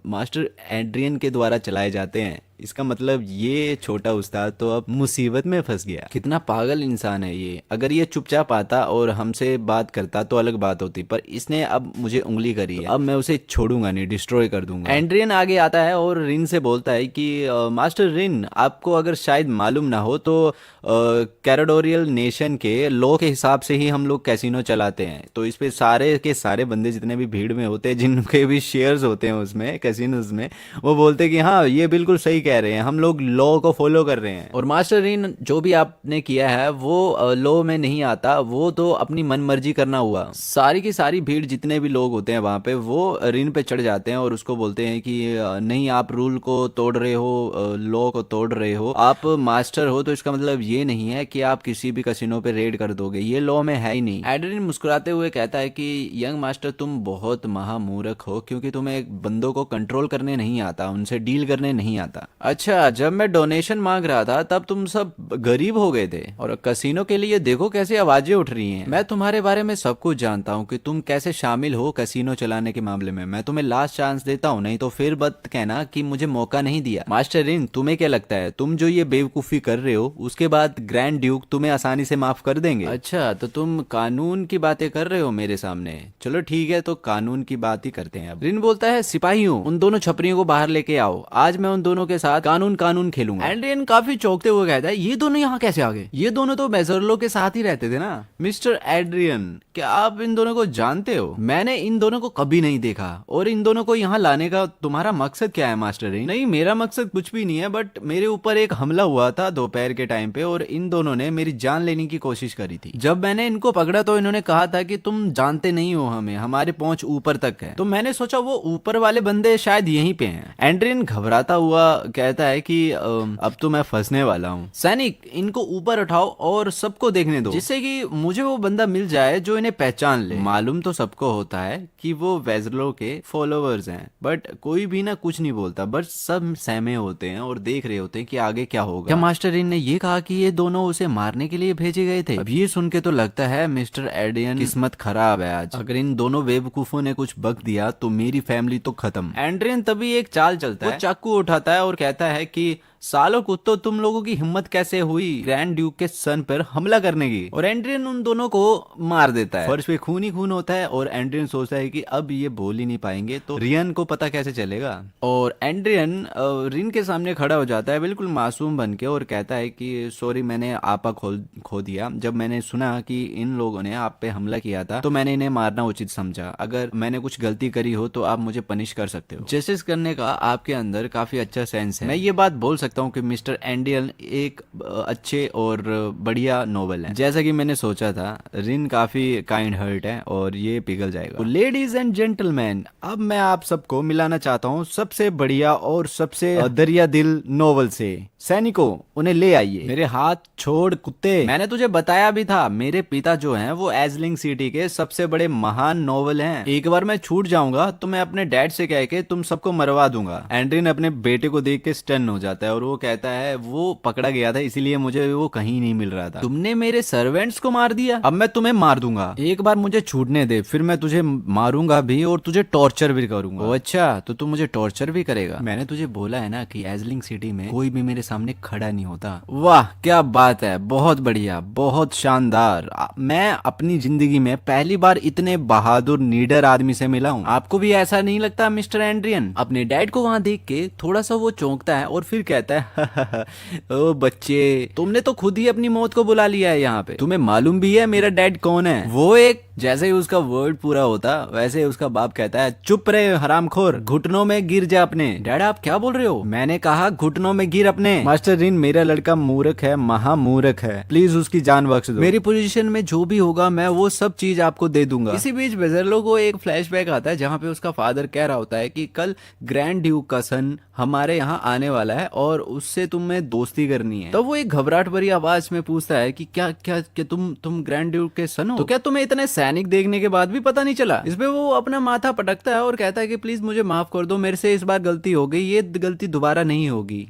मास्टर एड्रियन के द्वारा चलाए जाते हैं। इसका मतलब ये छोटा उस्ताद तो अब मुसीबत में फंस गया। कितना पागल इंसान है ये। अगर ये चुपचाप आता और हमसे बात करता तो अलग बात होती, पर इसने अब मुझे उंगली करी है। अब मैं उसे छोड़ूंगा नहीं, डिस्ट्रॉय कर दूंगा। एंड्रियन आगे आता है और रिन से बोलता है कि मास्टर रिन, आपको अगर शायद मालूम ना हो तो कैराडोरियल नेशन के लॉ के हिसाब से ही हम लोग कैसीनो चलाते हैं। तो इस पे सारे के सारे बंदे जितने भी भीड़ में होते हैं, जिनके भी शेयर्स होते हैं उसमें कैसीनोज में, वो बोलते हैं कि हाँ ये बिल्कुल सही कह रहे हैं, हम लोग लॉ को फॉलो कर रहे हैं। और मास्टर रिन, जो भी आपने किया है वो लॉ में नहीं आता, वो तो अपनी मनमर्जी करना हुआ। सारी की सारी भीड़, जितने भी लोग होते हैं वहां पे, वो रिन पे चढ़ जाते हैं और उसको बोलते हैं कि नहीं, आप रूल को तोड़ रहे हो, लॉ को तोड़ रहे हो, आप मास्टर हो तो इसका मतलब ये नहीं है कि आप किसी भी कैसीनो पे रेड कर दोगे, ये लॉ में है ही नहीं। एड्रिन मुस्कुराते हुए कहता है कि यंग मास्टर, तुम बहुत महामूर्ख हो क्योंकि तुम्हें बंदों को कंट्रोल करने नहीं आता, उनसे डील करने नहीं आता। अच्छा, जब मैं डोनेशन मांग रहा था तब तुम सब गरीब हो गए थे, और कसिनो के लिए देखो कैसी आवाजें उठ रही हैं। मैं तुम्हारे बारे में सब कुछ जानता हूँ कि तुम कैसे शामिल हो कसिनो चलाने के मामले में। मैं तुम्हें लास्ट चांस देता हूँ, नहीं तो फिर मत कहना कि मुझे मौका नहीं दिया। मास्टर रिन, तुम्हें क्या लगता है तुम जो ये बेवकूफी कर रहे हो उसके बाद ग्रैंड ड्यूक तुम्हें आसानी से माफ कर देंगे? अच्छा, तो तुम कानून की बातें कर रहे हो मेरे सामने। चलो ठीक है, तो कानून की बात ही करते हैं अब। रिन बोलता है, सिपाहियों, उन दोनों छपरियों को बाहर लेके आओ, आज मैं उन दोनों के साथ कानून कानून खेलूंगा। एंड्रियन काफी चौंकते हुए कहता है, ये दोनों यहाँ कैसे आ गए? ये दोनों तो मेजरलो के साथ ही रहते थे ना। मिस्टर एड्रियन, क्या आप इन दोनों को जानते हो? मैंने इन दोनों को कभी नहीं देखा। और इन दोनों को यहाँ लाने का तुम्हारा मकसद क्या है मास्टर रिन? नहीं, मेरा मकसद कुछ भी नहीं है, बट मेरे ऊपर एक हमला हुआ था दोपहर के टाइम पे और इन दोनों ने मेरी जान लेने की कोशिश करी थी। जब मैंने इनको पकड़ा तो इन्होंने कहा था कि तुम जानते नहीं हो हमें, हमारे पहुंच ऊपर तक है। तो मैंने सोचा वो ऊपर वाले बंदे शायद यहीं पे हैं। एंड्रियन घबराता हुआ कहता है कि अब तो मैं फंसने वाला हूँ। सैनिक, इनको ऊपर उठाओ और सबको देखने दो, जिससे कि मुझे वो बंदा मिल जाए जो इन्हें पहचान ले। मालूम तो सबको होता है कि वो वेजलो के फॉलोवर्स हैं, बट कोई भी ना कुछ नहीं बोलता, बस सब सहमे होते हैं और देख रहे होते हैं कि आगे क्या होगा। क्या मास्टर इन ने ये कहा कि ये दोनों उसे मारने के लिए भेजे गए थे? अब ये सुन के तो लगता है मिस्टर एड्रियन किस्मत खराब है आज। अगर इन दोनों बेवकूफों ने कुछ बक दिया तो मेरी फैमिली तो खत्म। एंड्रियन तभी एक चाल चलता है, वो चाकू उठाता है और कहता है कि सालों कुत्तों, तुम लोगों की हिम्मत कैसे हुई ग्रैंड ड्यूक के सन पर हमला करने की? और एंड्रियन उन दोनों को मार देता है। फर्श पे खून ही खून होता है और एंड्रियन सोचता है कि अब ये बोल ही नहीं पाएंगे तो रियन को पता कैसे चलेगा। और एंड्रियन रिन के सामने खड़ा हो जाता है बिल्कुल मासूम बन के और कहता है कि सॉरी, मैंने आपा खो दिया। जब मैंने सुना कि इन लोगों ने आप पे हमला किया था तो मैंने इन्हें मारना उचित समझा। अगर मैंने कुछ गलती करी हो तो आप मुझे पनिश कर सकते हो। जस्टिस करने का आपके अंदर काफी अच्छा सेंस है। मैं ये बात बोल सकता हूँ कि मिस्टर एंडियल एक अच्छे और बढ़िया नोवेल है। जैसा कि मैंने सोचा था, रिन काफी काइंड हार्ट है और ये पिघल जाएगा। तो लेडीज एंड जेंटलमैन, अब मैं आप सबको मिलाना चाहता हूँ सबसे बढ़िया और सबसे दरिया दिल नोवेल से। सैनिकों, उन्हें ले आइए। मेरे हाथ छोड़ कुत्ते। मैंने तुझे बताया भी था, मेरे पिता जो हैं वो एजलिंग सिटी के सबसे बड़े महान नोवेल हैं। एक बार मैं छूट जाऊंगा तो मैं अपने डैड से कह के तुम सबको मरवा दूंगा। एंड्रिन अपने बेटे को देख के स्टन हो जाता है और वो कहता है वो पकड़ा गया था इसीलिए मुझे वो कहीं नहीं मिल रहा था। तुमने मेरे सर्वेंट्स को मार दिया, अब मैं तुम्हें मार दूंगा। एक बार मुझे छूटने दे, फिर मैं तुझे मारूंगा भी और तुझे टॉर्चर भी करूंगा। अच्छा, तो तू मुझे टॉर्चर भी करेगा? मैंने तुझे बोला है ना कि एजलिंग सिटी में कोई भी मेरे सामने खड़ा नहीं होता। वाह, क्या बात है, बहुत बढ़िया, बहुत शानदार। मैं अपनी जिंदगी में पहली बार इतने बहादुर नीडर आदमी से मिला हूँ। आपको भी ऐसा नहीं लगता मिस्टर एंड्रियन? अपने डैड को वहां देख के थोड़ा सा वो चौंकता है और फिर कहता है ओ बच्चे, तुमने तो खुद ही अपनी मौत को बुला लिया है यहाँ पे। तुम्हें मालूम भी है मेरा डैड कौन है? वो एक, जैसे ही उसका वर्ड पूरा होता वैसे ही उसका बाप कहता है, चुप रहे हरामखोर, घुटनों में गिर जा अपने। डैड, आप क्या बोल रहे हो? मैंने कहा घुटनों में गिर अपने। मास्टर रिन, मेरा लड़का मूर्ख है, महामूर्ख है, प्लीज उसकी जान बख्श दो। मेरी पोजीशन में जो भी होगा मैं वो सब चीज आपको दे दूंगा। इसी बीच बेजरलो को एक फ्लैशबैक आता है जहाँ पे उसका फादर कह रहा होता है कि कल ग्रैंड ड्यूक का सन हमारे यहाँ आने वाला है और उससे तुम्हें दोस्ती करनी है। तो वो एक घबराहट भरी आवाज में पूछता है कि क्या क्या क्या तुम ग्रैंड ड्यूक के सन हो? तो क्या तुम्हें इतने सैनिक देखने के बाद भी पता नहीं चला? इस पे वो अपना माथा पटकता है और कहता है कि प्लीज मुझे माफ कर दो, मेरे से इस बार गलती हो गई, ये गलती दोबारा नहीं होगी।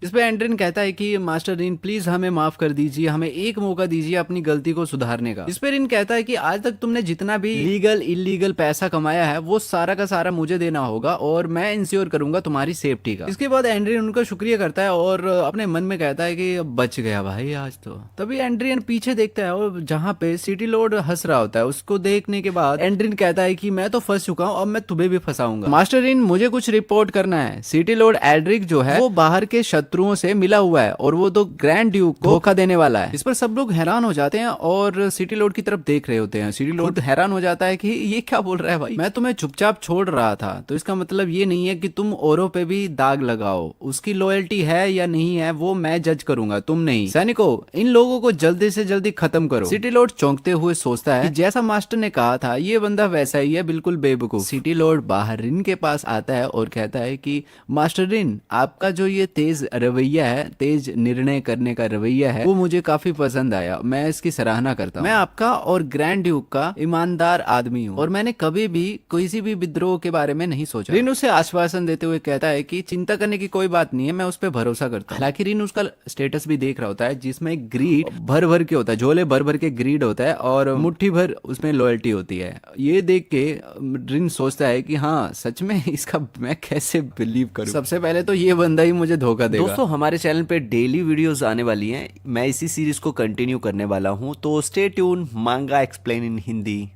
इस पे एंड्रिन कहता है कि मास्टर रिन, प्लीज हमें माफ कर दीजिए, हमें एक मौका दीजिए अपनी गलती को सुधारने का। इस पे रिन कहता है कि आज तक तुमने जितना भी लीगल इलीगल पैसा कमाया है वो सारा का सारा मुझे देना होगा और मैं इंश्योर करूंगा तुम्हारी सेफ्टी का। इसके बाद एंड्रियन उनका शुक्रिया करता है और अपने मन में कहता है कि बच गया भाई आज तो। तभी एंड्रियन पीछे देखता है और जहाँ पे सिटी लॉर्ड हंस रहा होता है उसको देखने के बाद एंड्रियन कहता है कि मैं तो फंस चुका हूँ, अब मैं तुम्हें भी फंसाऊंगा। मास्टर रिन, मुझे कुछ रिपोर्ट करना है। सिटी लॉर्ड एल्ड्रिक जो है वो बाहर के शत्रुओं से मिला हुआ है और वो तो ग्रैंड ड्यूक को धोखा देने वाला है। इस पर सब लोग हैरान हो जाते हैं और सिटी लॉर्ड की तरफ देख रहे होते हैं। सिटी लॉर्ड हैरान हो जाता है कि ये क्या बोल रहा है भाई, मैं तुम्हें चुपचाप छोड़ रहा था, तो इसका मतलब ये नहीं है कि तुम औरों पे भी दाग लगाओ। उसकी लॉयल्टी है या नहीं है वो मैं जज करूंगा, तुम नहीं। सैनिकों, इन लोगों को जल्दी से जल्दी खत्म करो। सिटी लॉर्ड चौंकते हुए सोचता है कि जैसा मास्टर ने कहा था ये बंदा वैसा ही है, बिल्कुल बेवकूफ। सिटी लॉर्ड बाहर रिन के पास आता है और कहता है कि मास्टर रिन, आपका जो ये तेज रवैया है, तेज निर्णय करने का रवैया है, वो मुझे काफी पसंद आया। मैं इसकी सराहना करता हूँ। मैं आपका और ग्रैंड ड्यूक का ईमानदार आदमी हूँ और मैंने कभी भी किसी भी विद्रोह के बारे में नहीं सोचा। रिन उसे आश्वासन देते हुए कहता है कि चिंता करने की कोई बात नहीं है, मैं उस पर भरोसा करता हूँ। हालांकि रिन उसका स्टेटस भी देख रहा होता है जिसमें ग्रीड भर भर के होता है, झोले भर भर के ग्रीड होता है और मुट्ठी भर उसमें लॉयल्टी होती है। ये देख के रिन सोचता है कि हाँ सच में इसका मैं कैसे बिलीव करूं। सबसे पहले तो ये बंदा ही मुझे धोखा देगा। दोस्तों हमारे चैनल पे डेली वीडियोस आने वाली हैं, मैं इसी सीरीज को कंटिन्यू करने वाला हूं, तो स्टे ट्यून। मांगा एक्सप्लेन इन हिंदी।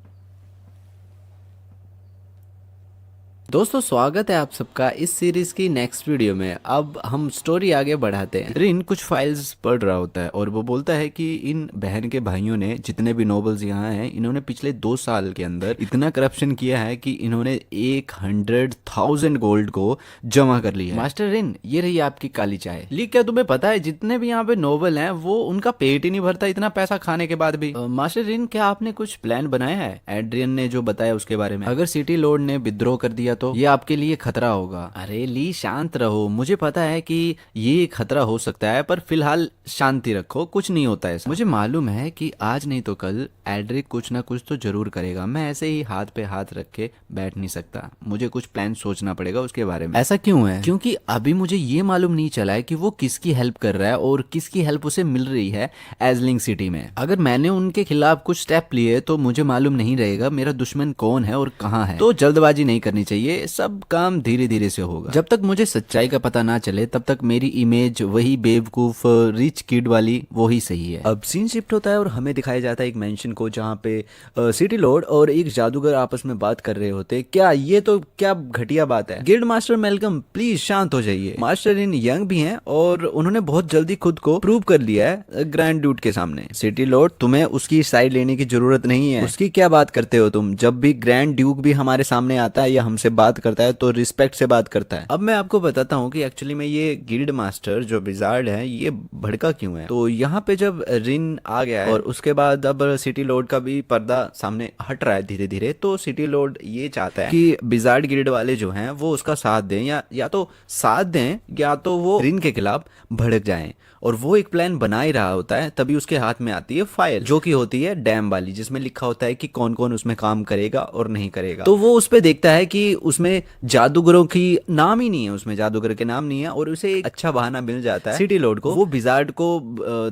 दोस्तों स्वागत है आप सबका इस सीरीज की नेक्स्ट वीडियो में। अब हम स्टोरी आगे बढ़ाते हैं। रिन कुछ फाइल्स पढ़ रहा होता है और वो बोलता है कि इन बहन के भाइयों ने, जितने भी नोबल्स यहाँ हैं, इन्होंने पिछले 2 साल के अंदर इतना करप्शन किया है कि इन्होंने 100,000 गोल्ड को जमा कर लिया है। मास्टर रिन, ये रही आपकी काली चाय। ली, क्या तुम्हें पता है जितने भी यहाँ पे नोबल हैं वो उनका पेट ही नहीं भरता इतना पैसा खाने के बाद भी। मास्टर रिन, क्या आपने कुछ प्लान बनाया है? एड्रियन ने जो बताया उसके बारे में। अगर सिटी लॉर्ड ने विद्रोह कर दिया तो ये आपके लिए खतरा होगा। अरे ली, शांत रहो, मुझे पता है कि ये खतरा हो सकता है, पर फिलहाल शांति रखो, कुछ नहीं होता है। मुझे मालूम है कि आज नहीं तो कल एड्रिक कुछ ना कुछ तो जरूर करेगा। मैं ऐसे ही हाथ पे हाथ रख के बैठ नहीं सकता, मुझे कुछ प्लान सोचना पड़ेगा उसके बारे में। ऐसा क्यों है? क्योंकि अभी मुझे ये मालूम नहीं चला है कि वो किसकी हेल्प कर रहा है और किसकी हेल्प उसे मिल रही है एजलिंग सिटी में। अगर मैंने उनके खिलाफ कुछ स्टेप लिए तो मुझे मालूम नहीं रहेगा मेरा दुश्मन कौन है और कहाँ है। तो जल्दबाजी नहीं करनी चाहिए, सब काम धीरे धीरे से होगा। जब तक मुझे सच्चाई का पता ना चले तब तक मेरी इमेज वही बेवकूफ रिच किड वाली वो ही सही है। अब सीन शिफ्ट होता है और हमें दिखाया जाता है एक मेंशन को, जहाँ पे सिटी लॉर्ड और एक जादूगर आपस में बात कर रहे होते। क्या ये तो क्या घटिया बात है। गिल्ड मास्टर मेलकम, प्लीज शांत हो जाइए। मास्टर इन यंग भी हैं और उन्होंने बहुत जल्दी खुद को प्रूव कर लिया है ग्रैंड ड्यूक के सामने। सिटी लॉर्ड, तुम्हें उसकी साइड लेने की जरूरत नहीं है। उसकी क्या बात करते हो तुम? जब भी ग्रैंड ड्यूक भी हमारे सामने आता है या हमसे बात करता है तो रिस्पेक्ट से बात करता है। अब मैं आपको बताता हूँ कि एक्चुअली में ये गिल्ड मास्टर जो विजार्ड है ये भड़का क्यों है। तो यहाँ पे जब रिन आ गया है और उसके बाद अब सिटी लॉर्ड का भी पर्दा सामने हट रहा है धीरे धीरे, तो सिटी लॉर्ड ये चाहता है कि विजार्ड गिल्ड वाले जो हैं वो उसका साथ दें, या तो साथ दें या तो वो रिन के खिलाफ भड़क जाएं। और वो एक प्लान बना ही रहा होता है, तभी उसके हाथ में आती है फाइल, जो कि होती है डैम वाली, जिसमें लिखा होता है कि कौन कौन उसमें काम करेगा और नहीं करेगा। तो वो उस पे देखता है कि उसमें जादूगरों की नाम ही नहीं है, उसमें जादूगर के नाम नहीं है, और उसे एक अच्छा बहाना मिल जाता है सिटी लॉर्ड को। वो विजार्ड को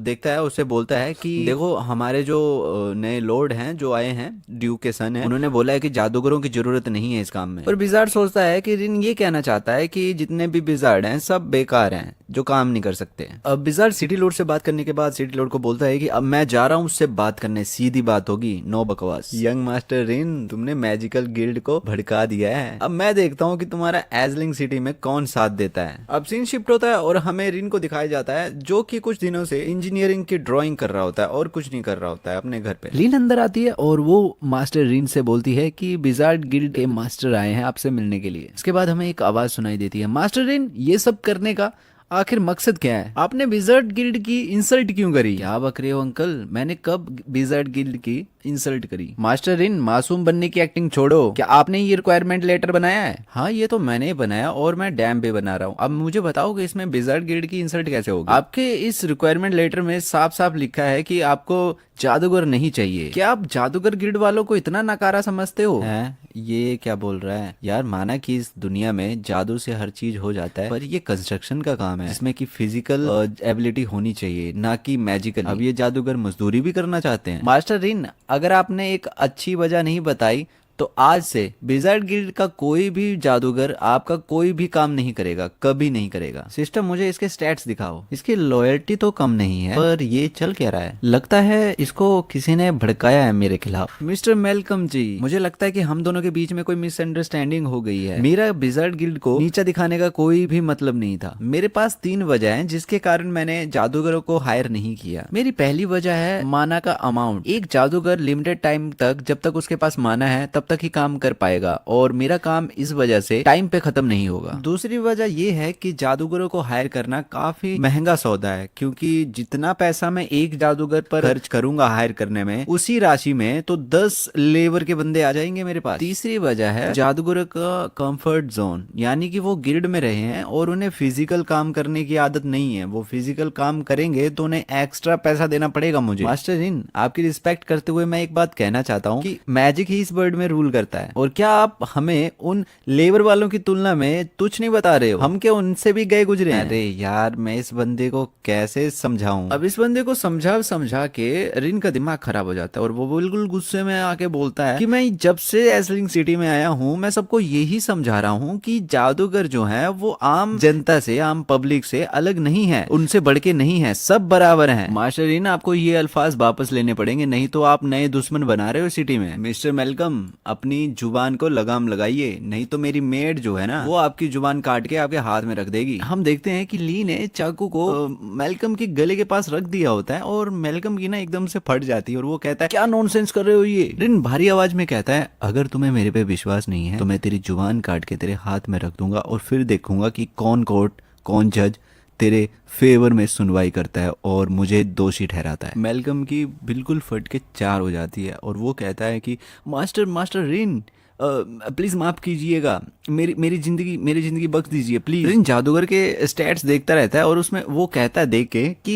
देखता है, उससे बोलता है कि देखो हमारे जो नए लॉर्ड हैं जो आए हैं, ड्यूक के सन हैं, उन्होंने बोला है कि जादूगरों की जरूरत नहीं है इस काम में। पर विजार्ड सोचता है कि रिन ये कहना चाहता है कि जितने भी विजार्ड हैं सब बेकार हैं, जो काम नहीं कर सकते। अब विजार्ड सिटी लॉर्ड से बात करने के बाद सिटी लॉर्ड को बोलता है कि अब मैं जा रहा हूँ उससे बात करने, सीधी बात होगी, नो बकवास। यंग मास्टर रिन, तुमने मैजिकल गिल्ड को भड़का दिया है, अब मैं देखता हूँ कि तुम्हारा एजलिंग सिटी में कौन साथ देता है। अब सीन शिफ्ट होता है और हमें रिन को दिखाया जाता है जो कि कुछ दिनों से इंजीनियरिंग की ड्राइंग कर रहा होता है और कुछ नहीं कर रहा होता है अपने घर पे। रिन अंदर आती है और वो मास्टर रिन से बोलती है कि विजार्ड गिल्ड के मास्टर आए हैं आपसे मिलने के लिए। इसके बाद हमें एक आवाज सुनाई देती है, मास्टर रिन, ये सब करने का आखिर मकसद क्या है? आपने विजार्ड गिल्ड की इंसल्ट क्यों करी? क्या बक रहे हो अंकल, मैंने कब विजार्ड गिल्ड की इंसल्ट करी? मास्टर रिन, मासूम बनने की एक्टिंग छोड़ो, क्या आपने ये रिक्वायरमेंट लेटर बनाया है? हाँ ये तो मैंने बनाया और मैं डैम पे बना रहा हूँ। अब मुझे बताओ कि इसमें विजार्ड गिल्ड की इंसल्ट कैसे होगी? आपके इस रिक्वायरमेंट लेटर में साफ साफ लिखा है कि आपको जादूगर नहीं चाहिए। क्या आप जादूगर गिल्ड वालों को इतना नकारा समझते हो? है ये क्या बोल रहा है यार? माना कि इस दुनिया में जादू से हर चीज हो जाता है, पर ये कंस्ट्रक्शन का काम है जिसमें कि फिजिकल एबिलिटी होनी चाहिए, ना कि मैजिकल। अब ये जादूगर मजदूरी भी करना चाहते हैं। मास्टर रिन, अगर आपने एक अच्छी वजह नहीं बताई तो आज से विजार्ड गिल्ड का कोई भी जादूगर आपका कोई भी काम नहीं करेगा, कभी नहीं करेगा। सिस्टम, मुझे इसके स्टैट्स दिखाओ। इसकी लॉयल्टी तो कम नहीं है, पर ये चल क्या रहा है? लगता है इसको किसी ने भड़काया है मेरे खिलाफ। मिस्टर मेलकम जी, मुझे लगता है कि हम दोनों के बीच में कोई मिसअंडरस्टैंडिंग हो गई है। मेरा विजार्ड गिल्ड को नीचा दिखाने का कोई भी मतलब नहीं था। मेरे पास 3 वजह है जिसके कारण मैंने जादूगरों को हायर नहीं किया। मेरी पहली वजह है माना का अमाउंट। एक जादूगर लिमिटेड टाइम तक, जब तक उसके पास माना है तब तक ही काम कर पाएगा और मेरा काम इस वजह से टाइम पे खत्म नहीं होगा। दूसरी वजह ये है कि जादूगरों को हायर करना काफी महंगा सौदा है, क्योंकि जितना पैसा मैं एक जादूगर पर खर्च करूंगा हायर करने में, उसी राशि में तो 10 लेबर के बंदे आ जाएंगे मेरे पास। तीसरी वजह है जादूगरों का कंफर्ट जोन, यानी कि वो गिल्ड में रहे हैं और उन्हें फिजिकल काम करने की आदत नहीं है। वो फिजिकल काम करेंगे तो उन्हें एक्स्ट्रा पैसा देना पड़ेगा मुझे। मास्टर इन, आपकी रिस्पेक्ट करते हुए मैं एक बात कहना चाहता हूँ कि मैजिक ही इस वर्ल्ड में रूल करता है, और क्या आप हमें उन लेबर वालों की तुलना में तुच्छ नहीं बता रहे हो? हम क्या उनसे भी गए गुजरे हैं? अरे यार, मैं इस बंदे को कैसे समझाऊं? अब इस बंदे को समझा समझा के रिन का दिमाग खराब हो जाता है और वो बिल्कुल गुस्से में आके बोलता है कि मैं जब से एसलिंग सिटी में आया हूँ मैं सबको यही समझा रहा हूँ कि जादूगर जो है वो आम जनता से, आम पब्लिक से अलग नहीं है, उनसे बढ़ के नहीं है, सब बराबर हैं। मास्टर रिन, आपको ये अल्फाज वापस लेने पड़ेंगे, नहीं तो आप नए दुश्मन बना रहे हो सिटी में। मिस्टर मेलकम, अपनी जुबान को लगाम लगाइए, नहीं तो मेरी मेड जो है ना वो आपकी जुबान काट के आपके हाथ में रख देगी। हम देखते हैं कि ली ने चाकू को मेलकम के गले के पास रख दिया होता है और मेलकम की ना एकदम से फट जाती है और वो कहता है क्या नॉनसेंस कर रहे हो ये? रिन भारी आवाज में कहता है अगर तुम्हें मेरे पे विश्वास नहीं है तो मैं तेरी जुबान काट के तेरे हाथ में रख दूंगा और फिर देखूंगा कि कौन कोर्ट, कौन जज तेरे फेवर में सुनवाई करता है और मुझे दोषी ठहराता है। मेलकम की बिल्कुल फट के चार हो जाती है और वो कहता है कि मास्टर रिन, प्लीज माफ कीजिएगा, मेरी जिंदगी बख्श दीजिए प्लीज। रिन जादूगर के स्टैट्स देखता रहता है और उसमें वो कहता है देख के कि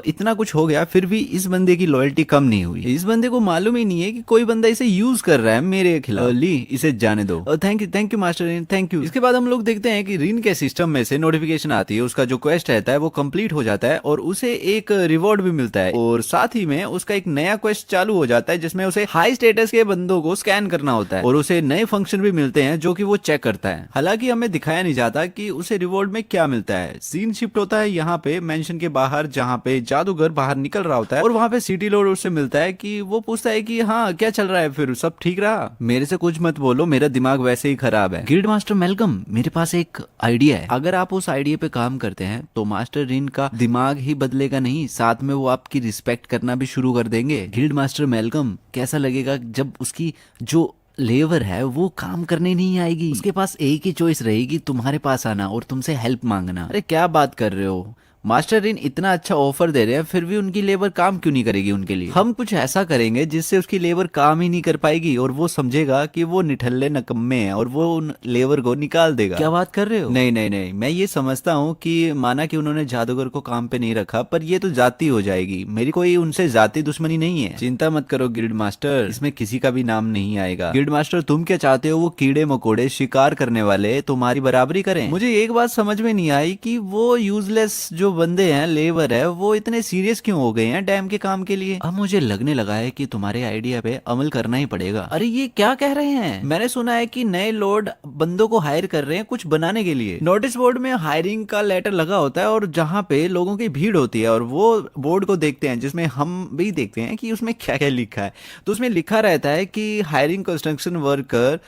इतना कुछ हो गया फिर भी इस बंदे की लॉयल्टी कम नहीं हुई। इस बंदे को मालूम ही नहीं है कि कोई बंदा इसे यूज कर रहा है मेरे खिलाफ। ली, इसे जाने दो। Thank you master Rin, thank you. इसके बाद हम लोग देखते हैं कि रिन के सिस्टम में से नोटिफिकेशन आती है, उसका जो क्वेस्ट रहता है वो कंप्लीट हो जाता है और उसे एक रिवॉर्ड भी मिलता है और साथ ही में उसका एक नया क्वेस्ट चालू हो जाता है जिसमें उसे हाई स्टेटस के बंदों को स्कैन करना होता है और उसे नए फंक्शन भी मिलते हैं जो कि वो चेक करता है। हालांकि हमें दिखाया नहीं जाता कि उसे रिवॉर्ड में क्या मिलता है। सीन शिफ्ट होता है यहाँ पे मेंशन के बाहर, जहाँ पे जादूगर बाहर निकल रहा होता है और वहाँ पे सिटी लॉर्ड उससे मिलता है कि वो पूछता है कि हाँ क्या चल रहा है, फिर सब ठीक रहा? मेरे से कुछ मत बोलो, मेरा दिमाग वैसे ही खराब है। गिल्ड मास्टर मेलकम, मेरे पास एक आइडिया है, अगर आप उस आइडिया पे काम करते हैं तो मास्टर रिन का दिमाग ही बदलेगा नहीं, साथ में वो आपकी रिस्पेक्ट करना भी शुरू कर देंगे। गिल्ड मास्टर मेलकम, कैसा लगेगा जब उसकी जो लेबर है वो काम करने नहीं आएगी, उसके पास एक ही चॉइस रहेगी, तुम्हारे पास आना और तुमसे हेल्प मांगना। अरे क्या बात कर रहे हो मास्टर रिन, इतना अच्छा ऑफर दे रहे हैं फिर भी उनकी लेबर काम क्यों नहीं करेगी उनके लिए? हम कुछ ऐसा करेंगे जिससे उसकी लेबर काम ही नहीं कर पाएगी और वो समझेगा कि वो निठल्ले नकम्मे हैं और वो उन लेबर को निकाल देगा। क्या बात कर रहे हो? नहीं, मैं ये समझता हूँ कि माना कि उन्होंने जादूगर को काम पे नहीं रखा, पर ये तो जाति हो जाएगी, मेरी कोई उनसे जाति दुश्मनी नहीं है। चिंता मत करो गिल्ड मास्टर, इसमें किसी का भी नाम नहीं आएगा। गिल्ड मास्टर, तुम क्या चाहते हो वो कीड़े मकोड़े शिकार करने वाले तुम्हारी बराबरी करें? मुझे एक बात समझ में नहीं आई कि वो यूजलेस जो बंदे हैं, लेबर है, वो इतने सीरियस क्यों हो गए हैं डैम के काम के लिए? अब मुझे लगने लगा है कि तुम्हारे आइडिया पे अमल करना ही पड़ेगा। अरे ये क्या कह रहे हैं? मैंने सुना है कि नए लॉर्ड बंदों को हायर कर रहे हैं कुछ बनाने के लिए। नोटिस बोर्ड में हायरिंग का लेटर लगा होता है और जहाँ पे लोगों की भीड़ होती है और वो बोर्ड को देखते हैं, जिसमें हम भी देखते हैं कि उसमें क्या क्या लिखा है। तो उसमें लिखा रहता है कि hiring construction worker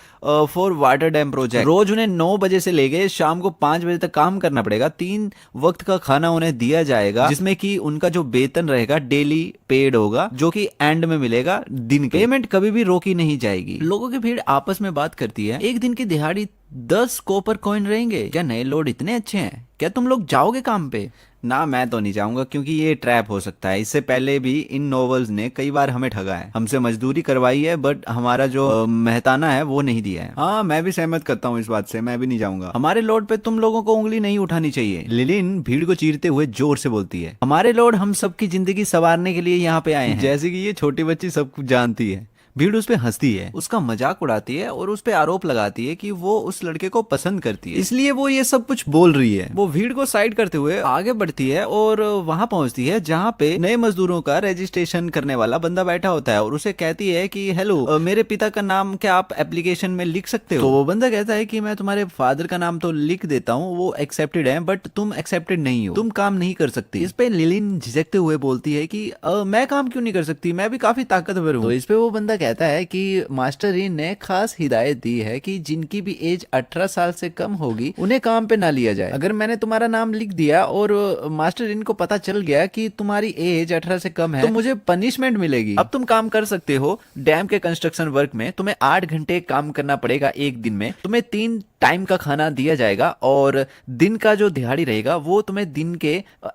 for water dam project. रोज उन्हें 9 बजे से लेके शाम को 5 बजे तक काम करना पड़ेगा। 3 वक्त का खाना उन्हें दिया जाएगा, जिसमें कि उनका जो वेतन रहेगा डेली पेड होगा, जो कि एंड में मिलेगा दिन के। पेमेंट कभी भी रोकी नहीं जाएगी। लोगों की भीड़ आपस में बात करती है, एक दिन की दिहाड़ी 10 कॉपर कॉइन रहेंगे। क्या नए लोड इतने अच्छे हैं? क्या तुम लोग जाओगे काम पे? ना, मैं तो नहीं जाऊंगा क्योंकि ये ट्रैप हो सकता है। इससे पहले भी इन नॉवेल्स ने कई बार हमें ठगा है, हमसे मजदूरी करवाई है, बट हमारा जो मेहताना है वो नहीं दिया है। हाँ, मैं भी सहमत करता हूँ इस बात से, मैं भी नहीं जाऊंगा। हमारे लॉर्ड पे तुम लोगों को उंगली नहीं उठानी चाहिए। लिलिन भीड़ को चीरते हुए जोर से बोलती है, हमारे लॉर्ड हम सबकी जिंदगी संवारने के लिए यहाँ पे आए हैं। जैसे कि ये छोटी बच्ची सब कुछ जानती है। भीड़ उस पे हंसती है, उसका मजाक उड़ाती है और उस पे आरोप लगाती है कि वो उस लड़के को पसंद करती है, इसलिए वो ये सब कुछ बोल रही है। वो भीड़ को साइड करते हुए आगे बढ़ती है और वहां पहुंचती है जहां पे नए मजदूरों का रजिस्ट्रेशन करने वाला बंदा बैठा होता है और उसे कहती है कि हेलो, मेरे पिता का नाम क्या आप एप्लीकेशन में लिख सकते हो? तो वो बंदा कहता है कि मैं तुम्हारे फादर का नाम तो लिख देता हूँ, वो एक्सेप्टेड है, बट तुम एक्सेप्टेड नहीं हो, तुम काम नहीं कर सकती। इस पे लिलिन झिझकते हुए बोलती है कि मैं काम क्यों नहीं कर सकती, मैं भी काफी ताकतवर हूँ। तो इस पे वो बंदा कहता है कि मास्टर रिन ने खास हिदायत दी है कि जिनकी भी एज 18 साल से कम होगी उन्हें काम पे ना लिया जाए। अगर मैंने तुम्हारा नाम लिख दिया और मास्टर रिन को पता चल गया कि तुम्हारी एज 18 से कम है तो मुझे पनिशमेंट मिलेगी। अब तुम काम कर सकते हो डैम के कंस्ट्रक्शन वर्क में। तुम्हें 8 घंटे काम करना पड़ेगा एक दिन में। तुम्हें 3 टाइम का खाना दिया जाएगा और दिन का जो दिहाड़ी रहेगा वो तुम्हें दिन के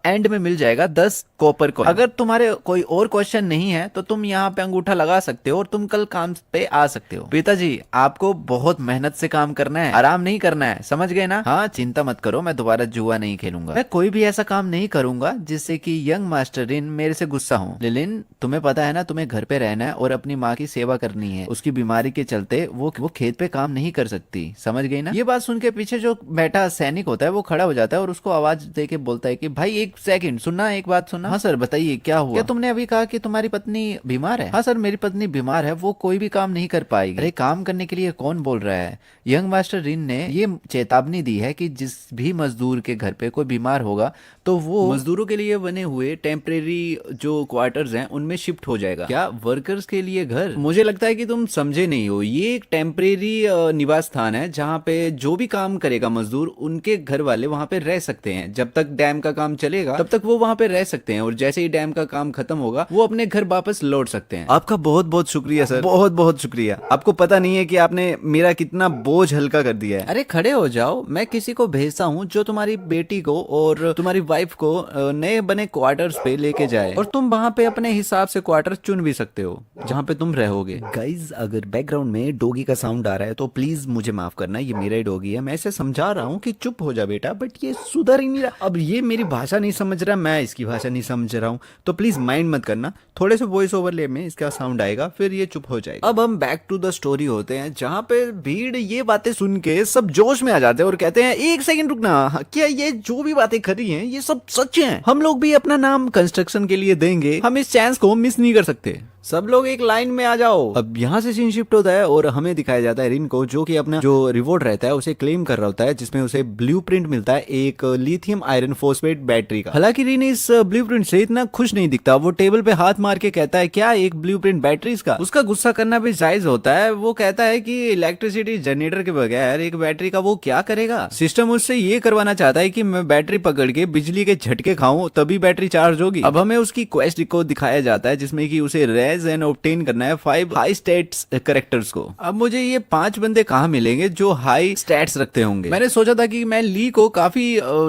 एंड में मिल जाएगा 10 कॉपर को। अगर तुम्हारे कोई और क्वेश्चन नहीं है तो तुम यहाँ पे अंगूठा लगा सकते हो और तुम कल काम पे आ सकते हो। पिताजी आपको बहुत मेहनत से काम करना है, आराम नहीं करना है, समझ गए ना? हाँ चिंता मत करो, मैं दोबारा जुआ नहीं खेलूंगा। मैं कोई भी ऐसा काम नहीं करूंगा जिससे कि यंग मास्टर रिन मेरे से गुस्सा हो। लिलिन तुम्हें पता है ना, तुम्हें घर पे रहना है और अपनी माँ की सेवा करनी है। उसकी बीमारी के चलते वो खेत पे काम नहीं कर सकती, समझ गई ना? ये बात सुन के पीछे जो बैठा सैनिक होता है वो खड़ा हो जाता है और उसको आवाज दे के बोलता है कि भाई एक सेकंड सुनना, एक बात सुनना। हाँ सर बताइए क्या हुआ? क्या तुमने अभी कहा कि तुम्हारी पत्नी बीमार है? हाँ सर मेरी पत्नी बीमार है, वो कोई भी काम नहीं कर पाएगी। अरे काम करने के लिए कौन बोल रहा है? यंग मास्टर रिन ने ये चेतावनी दी है कि जिस भी मजदूर के घर पे कोई बीमार होगा तो वो मजदूरों के लिए बने हुए टेम्परेरी जो क्वार्टर्स हैं उनमें शिफ्ट हो जाएगा। क्या वर्कर्स के लिए घर? मुझे लगता है कि तुम समझे नहीं हो। ये एक टेम्परेरी निवास स्थान है जहाँ पे जो भी काम करेगा मजदूर उनके घर वाले वहां पे रह सकते हैं। जब तक डैम का काम चलेगा तब तक वो वहां पे रह सकते हैं और जैसे ही डैम का काम खत्म होगा वो अपने घर वापस लौट सकते हैं। आपका बहुत बहुत शुक्रिया सर, बहुत बहुत शुक्रिया। आपको पता नहीं है कि आपने मेरा कितना बोझ हल्का कर दिया है। अरे खड़े हो जाओ, मैं किसी को भेजता हूँ जो तुम्हारी बेटी को और तुम्हारी वाइफ को नए बने क्वार्टर्स पे लेके जाए और तुम वहां पे अपने हिसाब से क्वार्टर चुन भी सकते हो जहाँ पे तुम रहोगे। गाइज अगर बैकग्राउंड में डॉगी का साउंड आ रहा है तो प्लीज मुझे माफ करना, ये मेरा ही डॉगी है। मैं इसे समझा रहा हूँ कि चुप हो जा बेटा, बट ये सुधर ही नहीं रहा। अब ये मेरी भाषा नहीं समझ रहा, मैं इसकी भाषा नहीं समझ रहा हूँ, तो प्लीज माइंड मत करना। थोड़े से वॉइस ओवरले में इसका साउंड आएगा फिर ये चुप हो जाएगा। अब हम बैक टू द स्टोरी होते हैं जहाँ पे भीड़ ये बातें सुन के सब जोश में आ जाते हैं और कहते हैं एक सेकंड रुकना, क्या ये जो भी बातें खरी हैं ये सब सच हैं? हम लोग भी अपना नाम कंस्ट्रक्शन के लिए देंगे, हम इस चांस को मिस नहीं कर सकते। सब लोग एक लाइन में आ जाओ। अब यहाँ से सीन शिफ्ट होता है और हमें दिखाया जाता है रिन को जो कि अपना जो रिवॉर्ड रहता है उसे क्लेम कर रहा होता है, जिसमें उसे ब्लूप्रिंट मिलता है एक लिथियम आयरन फॉस्फेट बैटरी का। हालांकि रिन इस ब्लूप्रिंट से इतना खुश नहीं दिखता। वो टेबल पे हाथ मार के कहता है क्या एक ब्लूप्रिंट बैटरीज का? उसका गुस्सा करना भी जायज होता है। वो कहता है कि इलेक्ट्रिसिटी जनरेटर के बगैर एक बैटरी का वो क्या करेगा? सिस्टम उससे ये करवाना चाहता है कि मैं बैटरी पकड़ के बिजली के झटके खाऊं तभी बैटरी चार्ज होगी। अब हमें उसकी क्वेस्ट को दिखाया जाता है जिसमें कि उसे रेज एंड ऑब्टेन करना है 5 हाई स्टेट्स कैरेक्टर्स को। अब मुझे ये 5 बंदे कहाँ मिलेंगे जो हाई स्टैट्स रखते होंगे? मैंने सोचा था कि मैं ली को काफी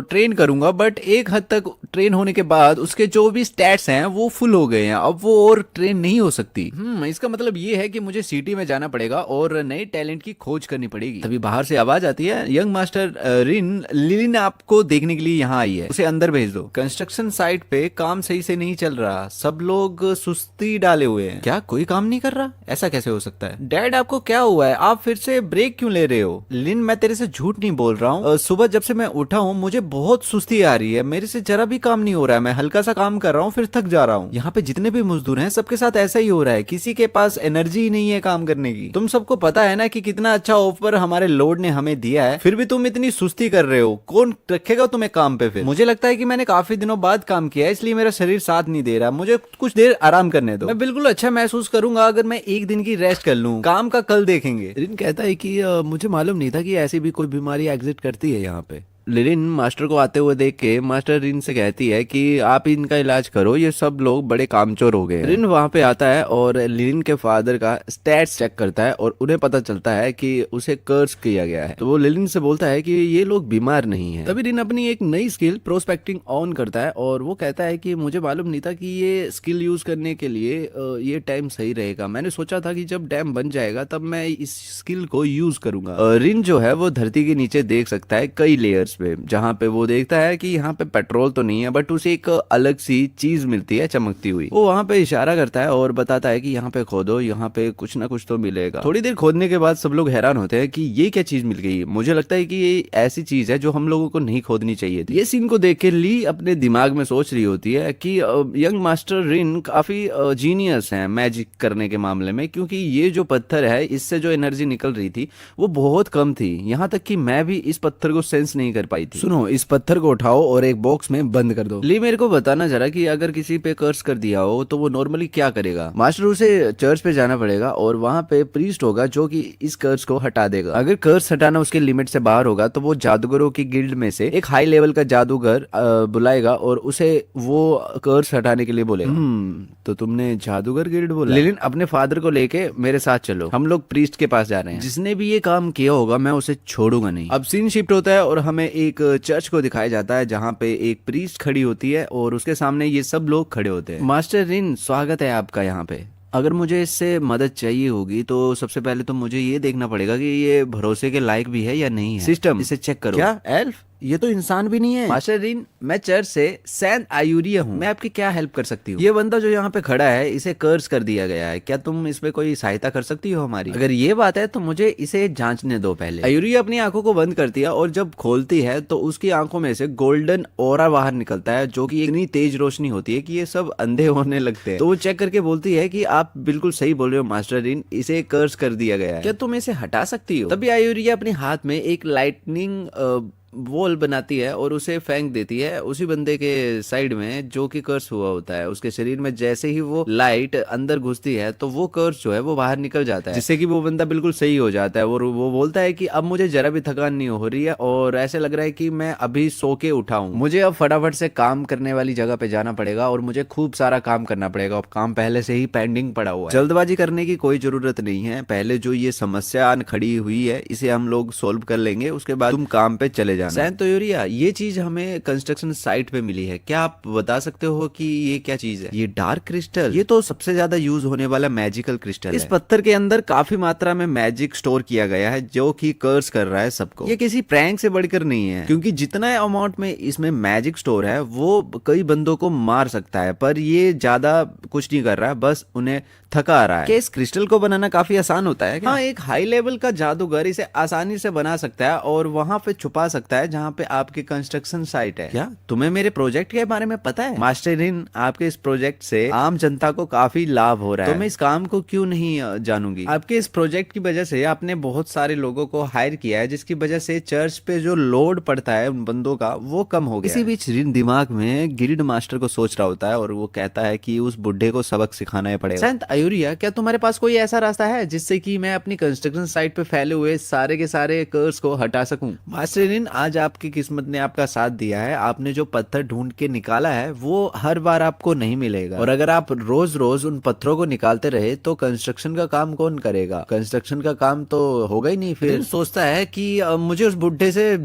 ट्रेन करूंगा, बट एक हद तक ट्रेन होने के बाद उसके जो भी स्टैट्स हैं वो फुल हो गए हैं, अब वो और ट्रेन नहीं हो सकती। इसका मतलब ये है कि मुझे सिटी में जाना पड़ेगा और नए टैलेंट की खोज करनी पड़ेगी। तभी बाहर से आवाज आती है, यंग मास्टर रिन, लिलिन आपको देखने के लिए यहाँ आई है, उसे अंदर भेज दो। कंस्ट्रक्शन साइट पे काम सही से नहीं चल रहा, सब लोग सुस्ती डाले हुए हैं। क्या कोई काम नहीं कर रहा? ऐसा कैसे हो सकता है? डैड आपको क्या हुआ है? आप फिर से ब्रेक क्यों ले रहे हो? लिन मैं तेरे से झूठ नहीं बोल रहा हूँ, सुबह जब से मैं उठा हूँ मुझे बहुत सुस्ती आ रही है, मेरे से जरा भी काम नहीं हो रहा है, मैं हल्का सा काम कर रहा हूँ फिर थक जा रहा हूँ। यहाँ पे जितने भी मजदूर हैं सबके साथ ऐसा ही हो रहा है, किसी के पास एनर्जी ही नहीं है काम करने की। तुम सबको पता है ना कि कितना अच्छा ऑफर हमारे लॉर्ड ने हमें दिया है, फिर भी तुम इतनी सुस्ती कर रहे हो। कौन रखेगा तुम्हें काम पे? फिर मुझे लगता है कि मैंने काफी दिनों बाद काम किया है इसलिए मेरा शरीर साथ नहीं दे रहा, मुझे कुछ देर आराम करने दो। मैं बिल्कुल अच्छा महसूस करूंगा अगर मैं एक दिन की रेस्ट कर लूं, काम का कल देखेंगे। रिन कहता है कि मुझे मालूम नहीं था कि ऐसी भी कोई बीमारी एग्जिस्ट करती है यहाँ पे। लिलिन मास्टर को आते हुए देख के मास्टर रिन से कहती है कि आप इनका इलाज करो, ये सब लोग बड़े कामचोर हो गए। रिन वहां पे आता है और लिलिन के फादर का स्टैट्स चेक करता है और उन्हें पता चलता है कि उसे कर्ज किया गया है। तो वो लिलिन से बोलता है कि ये लोग बीमार नहीं है। तभी रिन अपनी एक नई स्किल प्रोस्पेक्टिंग ऑन करता है और वो कहता है कि मुझे मालूम नहीं था कि ये स्किल यूज करने के लिए ये टाइम सही रहेगा। मैंने सोचा था कि जब डैम बन जाएगा तब मैं इस स्किल को यूज करूंगा। रिन जो है वो धरती के नीचे देख सकता है कई लेयर्स पे, जहां पे वो देखता है कि यहाँ पे पेट्रोल तो नहीं है बट उसे एक अलग सी चीज मिलती है चमकती हुई। वो वहां पे इशारा करता है और बताता है कि यहाँ पे खोदो, यहाँ पे कुछ ना कुछ तो मिलेगा। थोड़ी देर खोदने के बाद सब लोग हैरान होते हैं कि ये क्या चीज मिल गई। मुझे लगता है कि ये ऐसी चीज है जो हम लोगों को नहीं खोदनी चाहिए थी। ये सीन को देख के ली अपने दिमाग में सोच रही होती है कि यंग मास्टर रिन काफी जीनियस है मैजिक करने के मामले में, क्योंकि ये जो पत्थर है इससे जो एनर्जी निकल रही थी वो बहुत कम थी, यहाँ तक कि मैं भी इस पत्थर को सेंस नहीं कर पाई थी। सुनो, इस पत्थर को उठाओ और एक बॉक्स में बंद कर दो। ली मेरे को बताना जरा कि अगर किसी पे कर्स कर दिया हो तो वो नॉर्मली क्या करेगा। मास्टर, उसे चर्च पे जाना पड़ेगा और वहां पे प्रीस्ट होगा जो कि इस कर्स को हटा देगा। अगर कर्स हटाना उसके लिमिट से बाहर होगा तो वो जादूगरों की गिल्ड में से एक हाई लेवल का जादूगर बुलाएगा और उसे वो कर्स हटाने के लिए बोलेगा। तो तुमने जादूगर गिल्ड बोला। लिलिन, अपने फादर को लेके मेरे साथ चलो, हम लोग प्रीस्ट के पास जा रहे हैं। जिसने भी ये काम किया होगा मैं उसे छोड़ूंगा नहीं। अब सीन शिफ्ट होता है और हमें एक चर्च को दिखाया जाता है जहाँ पे एक प्रीस्ट खड़ी होती है और उसके सामने ये सब लोग खड़े होते हैं। मास्टर रिन, स्वागत है आपका यहाँ पे। अगर मुझे इससे मदद चाहिए होगी तो सबसे पहले तो मुझे ये देखना पड़ेगा कि ये भरोसे के लायक भी है या नहीं है। सिस्टम, इसे चेक करो। क्या एल्फ? ये तो इंसान भी नहीं है। मास्टर रिन, मैं चर्च से सैन आयूरिया हूँ, मैं आपकी क्या हेल्प कर सकती हूँ? ये बंदा जो यहाँ पे खड़ा है इसे कर्स कर दिया गया है, क्या तुम इसमें कोई सहायता कर सकती हो हमारी? अगर ये बात है तो मुझे इसे जांचने दो पहले। आयूरिया अपनी आंखों को बंद करती है और जब खोलती है तो उसकी आंखों में से गोल्डन ऑरा बाहर निकलता है जो कि इतनी तेज रोशनी होती है कि ये सब अंधे होने लगते हैं। तो वो चेक करके बोलती है कि आप बिल्कुल सही बोल रहे हो मास्टर रिन, इसे कर्स कर दिया गया है, क्या तुम इसे हटा सकती हो? तभी आयूरिया अपने हाथ में एक लाइटनिंग वॉल बनाती है और उसे फेंक देती है उसी बंदे के साइड में जो कि कर्स हुआ होता है। उसके शरीर में जैसे ही वो लाइट अंदर घुसती है तो वो कर्स जो है वो बाहर निकल जाता है, जिससे कि वो बंदा बिल्कुल सही हो जाता है। और वो बोलता है कि अब मुझे जरा भी थकान नहीं हो रही है और ऐसे लग रहा है कि मैं अभी सो के उठा हूं। मुझे अब फटाफट से काम करने वाली जगह पे जाना पड़ेगा और मुझे खूब सारा काम करना पड़ेगा और काम पहले से ही पेंडिंग पड़ा हुआ है। जल्दबाजी करने की कोई जरूरत नहीं है, पहले जो ये समस्या खड़ी हुई है इसे हम लोग सोल्व कर लेंगे, उसके बाद तुम काम पे चले जाना। सैन तोयोरिया, ये चीज हमें कंस्ट्रक्शन साइट पे मिली है, क्या आप बता सकते हो कि ये क्या चीज है? ये डार्क क्रिस्टल, ये तो सबसे ज्यादा यूज होने वाला मैजिकल क्रिस्टल है। इस पत्थर के अंदर काफी मात्रा में मैजिक स्टोर किया गया है जो कि कर्स कर रहा है सबको। ये किसी प्रैंक से बढ़कर नहीं है, क्योंकि जितना अमाउंट में इसमें मैजिक स्टोर है वो कई बंदों को मार सकता है, पर ये ज्यादा कुछ नहीं कर रहा है, बस उन्हें थका रहा है। कि इस क्रिस्टल को बनाना काफी आसान होता है क्या? हाँ, एक हाई लेवल का जादूगर इसे आसानी से बना सकता है और वहां पे छुपा सकता है जहाँ पे आपकी कंस्ट्रक्शन साइट है। क्या तुम्हें मेरे प्रोजेक्ट के बारे में पता है? मास्टर रिन, आपके इस प्रोजेक्ट से आम जनता को काफी लाभ हो रहा है, तो मैं इस काम को क्यों नहीं जानूंगी? आपके इस प्रोजेक्ट की वजह से आपने बहुत सारे लोगों को हायर किया है, जिसकी वजह से चर्च पे जो लोड पड़ता है उन बंदों का वो कम हो गया। इसी बीच रिन दिमाग में गिल्ड मास्टर को सोच रहा होता है और वो कहता है कि उस बुढ़े को सबक सिखाना ही पड़ेगा। संत आयूरिया, क्या तुम्हारे पास कोई ऐसा रास्ता है जिससे कि मैं अपनी कंस्ट्रक्शन साइट पे फैले हुए सारे के सारे कर्स को हटा सकूं? मास्टर रिन, आज आपकी किस्मत ने आपका साथ दिया है, आपने जो पत्थर ढूंढ के निकाला है वो हर बार आपको नहीं मिलेगा, और अगर आप रोज रोज उन पत्थरों को निकालते रहे तो कंस्ट्रक्शन का काम कौन करेगा? कंस्ट्रक्शन का काम तो होगा ही नहीं। फिर सोचता है कि मुझे उस बुढ़े से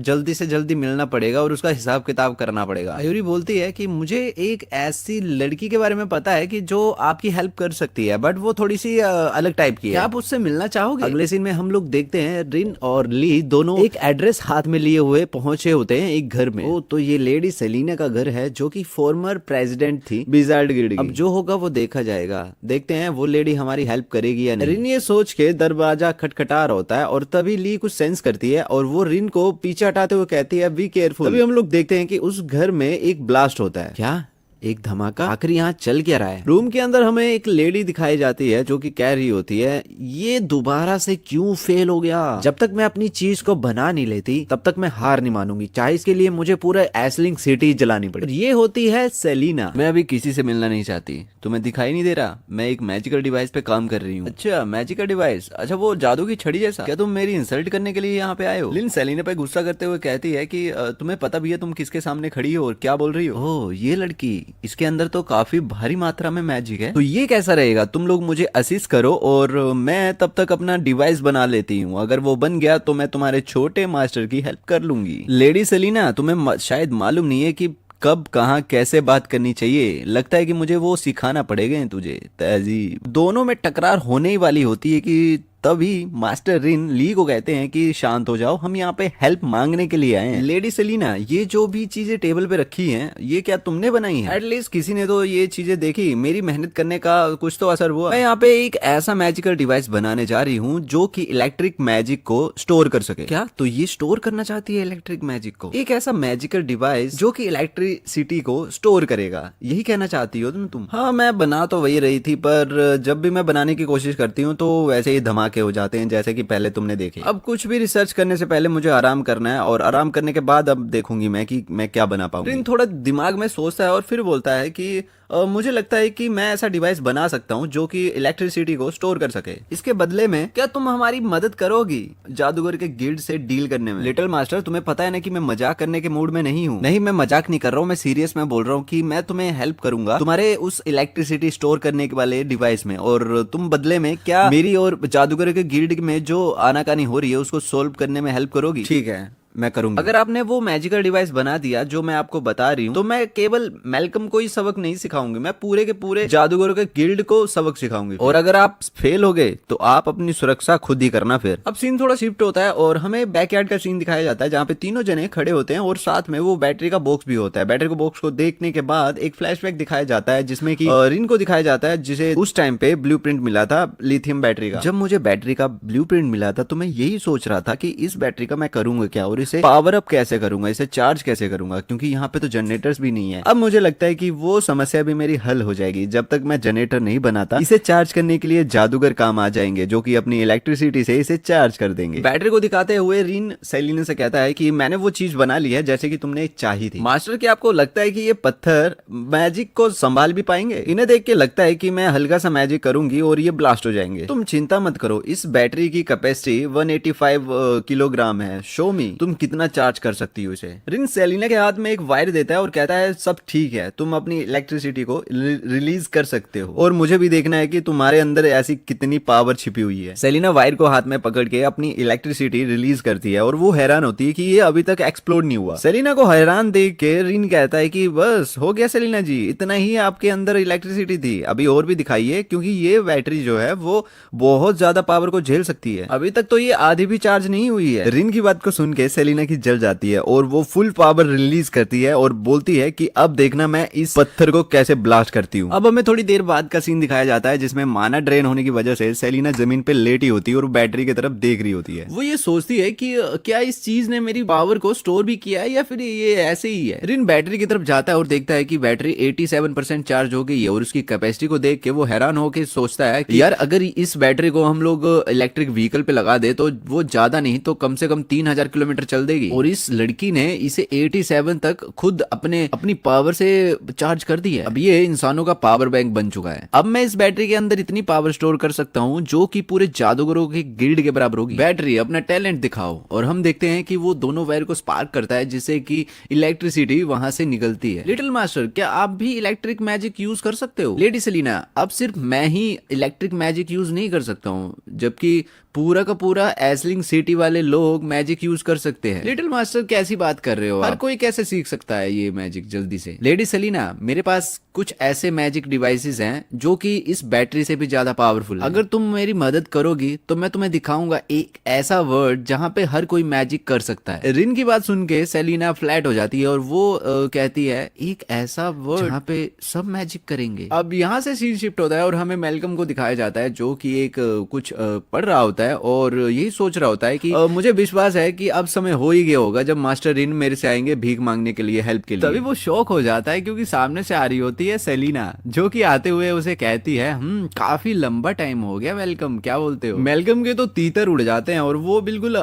जल्दी मिलना पड़ेगा और उसका हिसाब किताब करना पड़ेगा। आयूरी बोलती है कि मुझे एक ऐसी लड़की के बारे में पता है कि जो आपकी हेल्प कर सकती है, बट वो थोड़ी सी अलग टाइप की है, क्या आप उससे मिलना चाहोगे? अगले सीन में हम लोग देखते हैं रिन और ली दोनों एक एड्रेस हाथ में लिए हुए पहुंचे होते हैं एक घर में। ओ, तो ये लेडी सेलिना का घर है जो कि फॉर्मर प्रेसिडेंट थी विजार्ड गिल्ड की। अब जो होगा वो देखा जाएगा, देखते हैं वो लेडी हमारी हेल्प करेगी या नहीं। रिन ये सोच के दरवाजा खटखटा रहा होता है और तभी ली कुछ सेंस करती है और वो रिन को पीछे हटाते हुए कहती है बी केयरफुल। तभी हम लोग देखते हैं कि उस घर में एक ब्लास्ट होता है। क्या एक धमाका? आखिर यहाँ चल क्या रहा है? रूम के अंदर हमें एक लेडी दिखाई जाती है जो कि कह रही होती है ये दोबारा से क्यों फेल हो गया? जब तक मैं अपनी चीज को बना नहीं लेती तब तक मैं हार नहीं मानूंगी, चाहे इसके लिए मुझे पूरा एसलिंग सिटी जलानी पड़े। ये होती है सेलिना। मैं अभी किसी से मिलना नहीं चाहती, तुम्हें दिखाई नहीं दे रहा? मैं एक मैजिकल डिवाइस पे काम कर रही हूँ। अच्छा, मैजिकल डिवाइस, अच्छा वो जादू की छड़ी जैसा? क्या तुम मेरी इंसल्ट करने के लिए यहाँ पे आए हो? लिन सेलिना पे गुस्सा करते हुए कहती है कि तुम्हें पता भी है तुम किसके सामने खड़ी हो और क्या बोल रही हो? ओह, ये लड़की, इसके अंदर तो काफी भारी मात्रा में मैजिक है, तो ये कैसा रहेगा? तुम लोग मुझे असिस्ट करो और मैं तब तक अपना डिवाइस बना लेती हूँ, अगर वो बन गया तो मैं तुम्हारे छोटे मास्टर की हेल्प कर लूंगी। लेडी सेलिना, तुम्हें शायद मालूम नहीं है कि कब कहाँ कैसे बात करनी चाहिए, लगता है कि मुझे वो सिखाना पड़ेगा तुझे। तहजीब। दोनों में टकरार होने ही वाली होती है कि तभी मास्टर रिन ली को कहते हैं कि शांत हो जाओ, हम यहाँ पे हेल्प मांगने के लिए आए हैं। लेडी सेलिना, ये जो भी चीजें टेबल पे रखी हैं ये क्या तुमने बनाई हैं? एटलीस्ट किसी ने तो ये चीजें देखी, मेरी मेहनत करने का कुछ तो असर हुआ। मैं यहाँ पे एक ऐसा मैजिकल डिवाइस बनाने जा रही हूँ जो कि इलेक्ट्रिक मैजिक को स्टोर कर सके। क्या तो ये स्टोर करना चाहती है इलेक्ट्रिक मैजिक को? एक ऐसा मैजिकल डिवाइस जो कि इलेक्ट्रिसिटी को स्टोर करेगा, यही कहना चाहती हो तुम? हाँ, मैं बना तो वही रही थी, पर जब भी मैं बनाने की कोशिश करती हूँ तो वैसे ही धमाके धमाके हो जाते हैं जैसे कि पहले तुमने देखे। अब कुछ भी रिसर्च करने से पहले मुझे आराम करना है और आराम करने के बाद अब देखूंगी मैं कि मैं क्या बना पाऊंगी। रिन थोड़ा दिमाग में सोचता है और फिर बोलता है कि मुझे लगता है कि मैं ऐसा डिवाइस बना सकता हूँ जो कि इलेक्ट्रिसिटी को स्टोर कर सके। इसके बदले में क्या तुम हमारी मदद करोगी जादूगर के गिल्ड से डील करने में? लिटिल मास्टर, तुम्हें पता है ना कि मैं मजाक करने के मूड में नहीं हूँ। नहीं, मैं मजाक नहीं कर रहा हूँ, मैं सीरियस में बोल रहा हूँ कि मैं तुम्हें हेल्प करूंगा तुम्हारे उस इलेक्ट्रिसिटी स्टोर करने के वाले डिवाइस में, और तुम बदले में क्या मेरी और जादूगर के गिल्ड में जो आनाकानी हो रही है उसको सोल्व करने में हेल्प करोगी? ठीक है, मैं करूंगा। अगर आपने वो मैजिकल डिवाइस बना दिया जो मैं आपको बता रही हूँ, तो मैं केवल मेलकम को ही सबक नहीं सिखाऊंगी, मैं पूरे के पूरे जादूगरों के गिल्ड को सबक सिखाऊंगी। और अगर आप फेल हो गए तो आप अपनी सुरक्षा खुद ही करना। फिर अब सीन थोड़ा शिफ्ट होता है और हमें बैकयार्ड का सीन दिखाया जाता है जहाँ पे तीनों जने खड़े होते हैं और साथ में वो बैटरी का बॉक्स भी होता है। बैटरी का बॉक्स को देखने के बाद एक फ्लैशबैक दिखाया जाता है जिसमें कि रिन को दिखाया जाता है जिसे उस टाइम पे ब्लूप्रिंट मिला था लिथियम बैटरी का। जब मुझे बैटरी का ब्लूप्रिंट मिला था तो मैं यही सोच रहा था कि इस बैटरी का मैं करूंगा क्या और इसे पावर अप कैसे करूंगा, इसे चार्ज कैसे करूंगा, क्योंकि यहाँ पे तो जनरेटर्स भी नहीं है। अब मुझे लगता है कि वो समस्या भी मेरी हल हो जाएगी। जब तक मैं जनरेटर नहीं बनाता, इसे चार्ज करने के लिए जादूगर काम आ जाएंगे जो कि अपनी इलेक्ट्रिसिटी से इसे चार्ज कर देंगे। बैटरी को दिखाते हुए रिन सेलिना से कहता है कि मैंने वो चीज बना ली है जैसे कि तुमने चाही थी। मास्टर, क्या आपको लगता है कि ये पत्थर मैजिक को संभाल भी पाएंगे? इन्हें देख के लगता है कि मैं हल्का सा मैजिक करूंगी और ये ब्लास्ट हो जाएंगे। तुम चिंता मत करो, इस बैटरी की कैपेसिटी 185 किलोग्राम है। शो मी तुम कितना चार्ज कर सकती हो इसे। रिन सेलिना के हाथ में एक वायर देता है और कहता है सब ठीक है, तुम अपनी इलेक्ट्रिसिटी को रिलीज कर सकते हो और मुझे भी देखना है कि तुम्हारे अंदर ऐसी कितनी पावर छिपी हुई है। सेलिना वायर को हाथ में पकड़ के अपनी इलेक्ट्रिसिटी रिलीज करती है और वो हैरान होती है कि ये अभी तक एक्सप्लोड नहीं हुआ। सेलिना को हैरान देख के रिन कहता है कि बस हो गया सेलिना जी, इतना ही आपके अंदर इलेक्ट्रिसिटी थी, अभी और भी दिखाइए, क्योंकि ये बैटरी जो है वो बहुत ज्यादा पावर को झेल सकती है। अभी तक तो ये आधी भी चार्ज नहीं हुई है। रिन की बात को सुन के सेलिना की जल जाती है और वो फुल पावर रिलीज करती है और बोलती है कि अब देखना मैं इस पत्थर को कैसे ब्लास्ट करती हूँ। अब हमें थोड़ी देर बाद का सीन दिखाया जाता है जिसमें माना ड्रेन होने की वजह से सेलिना जमीन पे लेटी होती है और बैटरी की तरफ देख रही होती है। वो ये सोचती है कि क्या इस चीज ने मेरी पावर को स्टोर भी किया है या फिर ये ऐसे ही है। रिन बैटरी की तरफ जाता है और देखता है कि बैटरी 87% चार्ज हो गई है और उसकी कैपेसिटी को देख के वो हैरान होकर सोचता है कि यार अगर इस बैटरी को हम लोग इलेक्ट्रिक व्हीकल पे लगा दे तो वो ज्यादा नहीं तो कम से कम 3000 किलोमीटर चल देगी। और इस लड़की ने इसे 87 तक खुद अपनी पावर से चार्ज कर दी है। अब ये इंसानों का पावर बैंक बन चुका है। अब मैं इस बैटरी के अंदर इतनी पावर स्टोर कर सकता हूँ जो कि पूरे जादूगरों के गिल्ड के बराबर होगी। बैटरी अपना टैलेंट दिखाओ। और हम देखते हैं कि वो दोनों वायर को स्पार्क करता है जिससे कि इलेक्ट्रिसिटी वहां से निकलती है। लिटिल मास्टर, क्या आप भी इलेक्ट्रिक मैजिक यूज कर सकते हो? लेडी सेलिना, अब सिर्फ मैं ही इलेक्ट्रिक मैजिक यूज नहीं कर सकता हूँ, जबकि पूरा का पूरा एसलिंग सिटी वाले लोग मैजिक यूज कर सकते हैं। लिटिल मास्टर, कैसी बात कर रहे हो? हर कोई कैसे सीख सकता है ये मैजिक जल्दी से? लेडी सेलिना, मेरे पास कुछ ऐसे मैजिक डिवाइसेस हैं जो कि इस बैटरी से भी ज्यादा पावरफुल है। अगर तुम मेरी मदद करोगी तो मैं तुम्हें दिखाऊंगा एक ऐसा वर्ल्ड जहां पे हर कोई मैजिक कर सकता है। रिन की बात सुन के सेलिना फ्लैट हो जाती है और वो कहती है एक ऐसा वर्ल्ड जहां पे सब मैजिक करेंगे। अब यहाँ से सीन शिफ्ट होता है और हमें मेलकम को दिखाया जाता है जो कि एक कुछ पढ़ रहा होता है और यही सोच रहा होता है कि मुझे विश्वास है कि अब समय हो ही गया होगा जब मास्टर रिन मेरे से आएंगे भीख मांगने के लिए, हेल्प के लिए। तभी वो शॉक हो जाता है क्योंकि सामने से आ रही होती है सेलिना जो कि आते हुए उसे कहती है काफी लंबा टाइम हो गया वेलकम, क्या बोलते हो? मेलकम के तो तीतर उड़ जाते हैं और वो बिल्कुल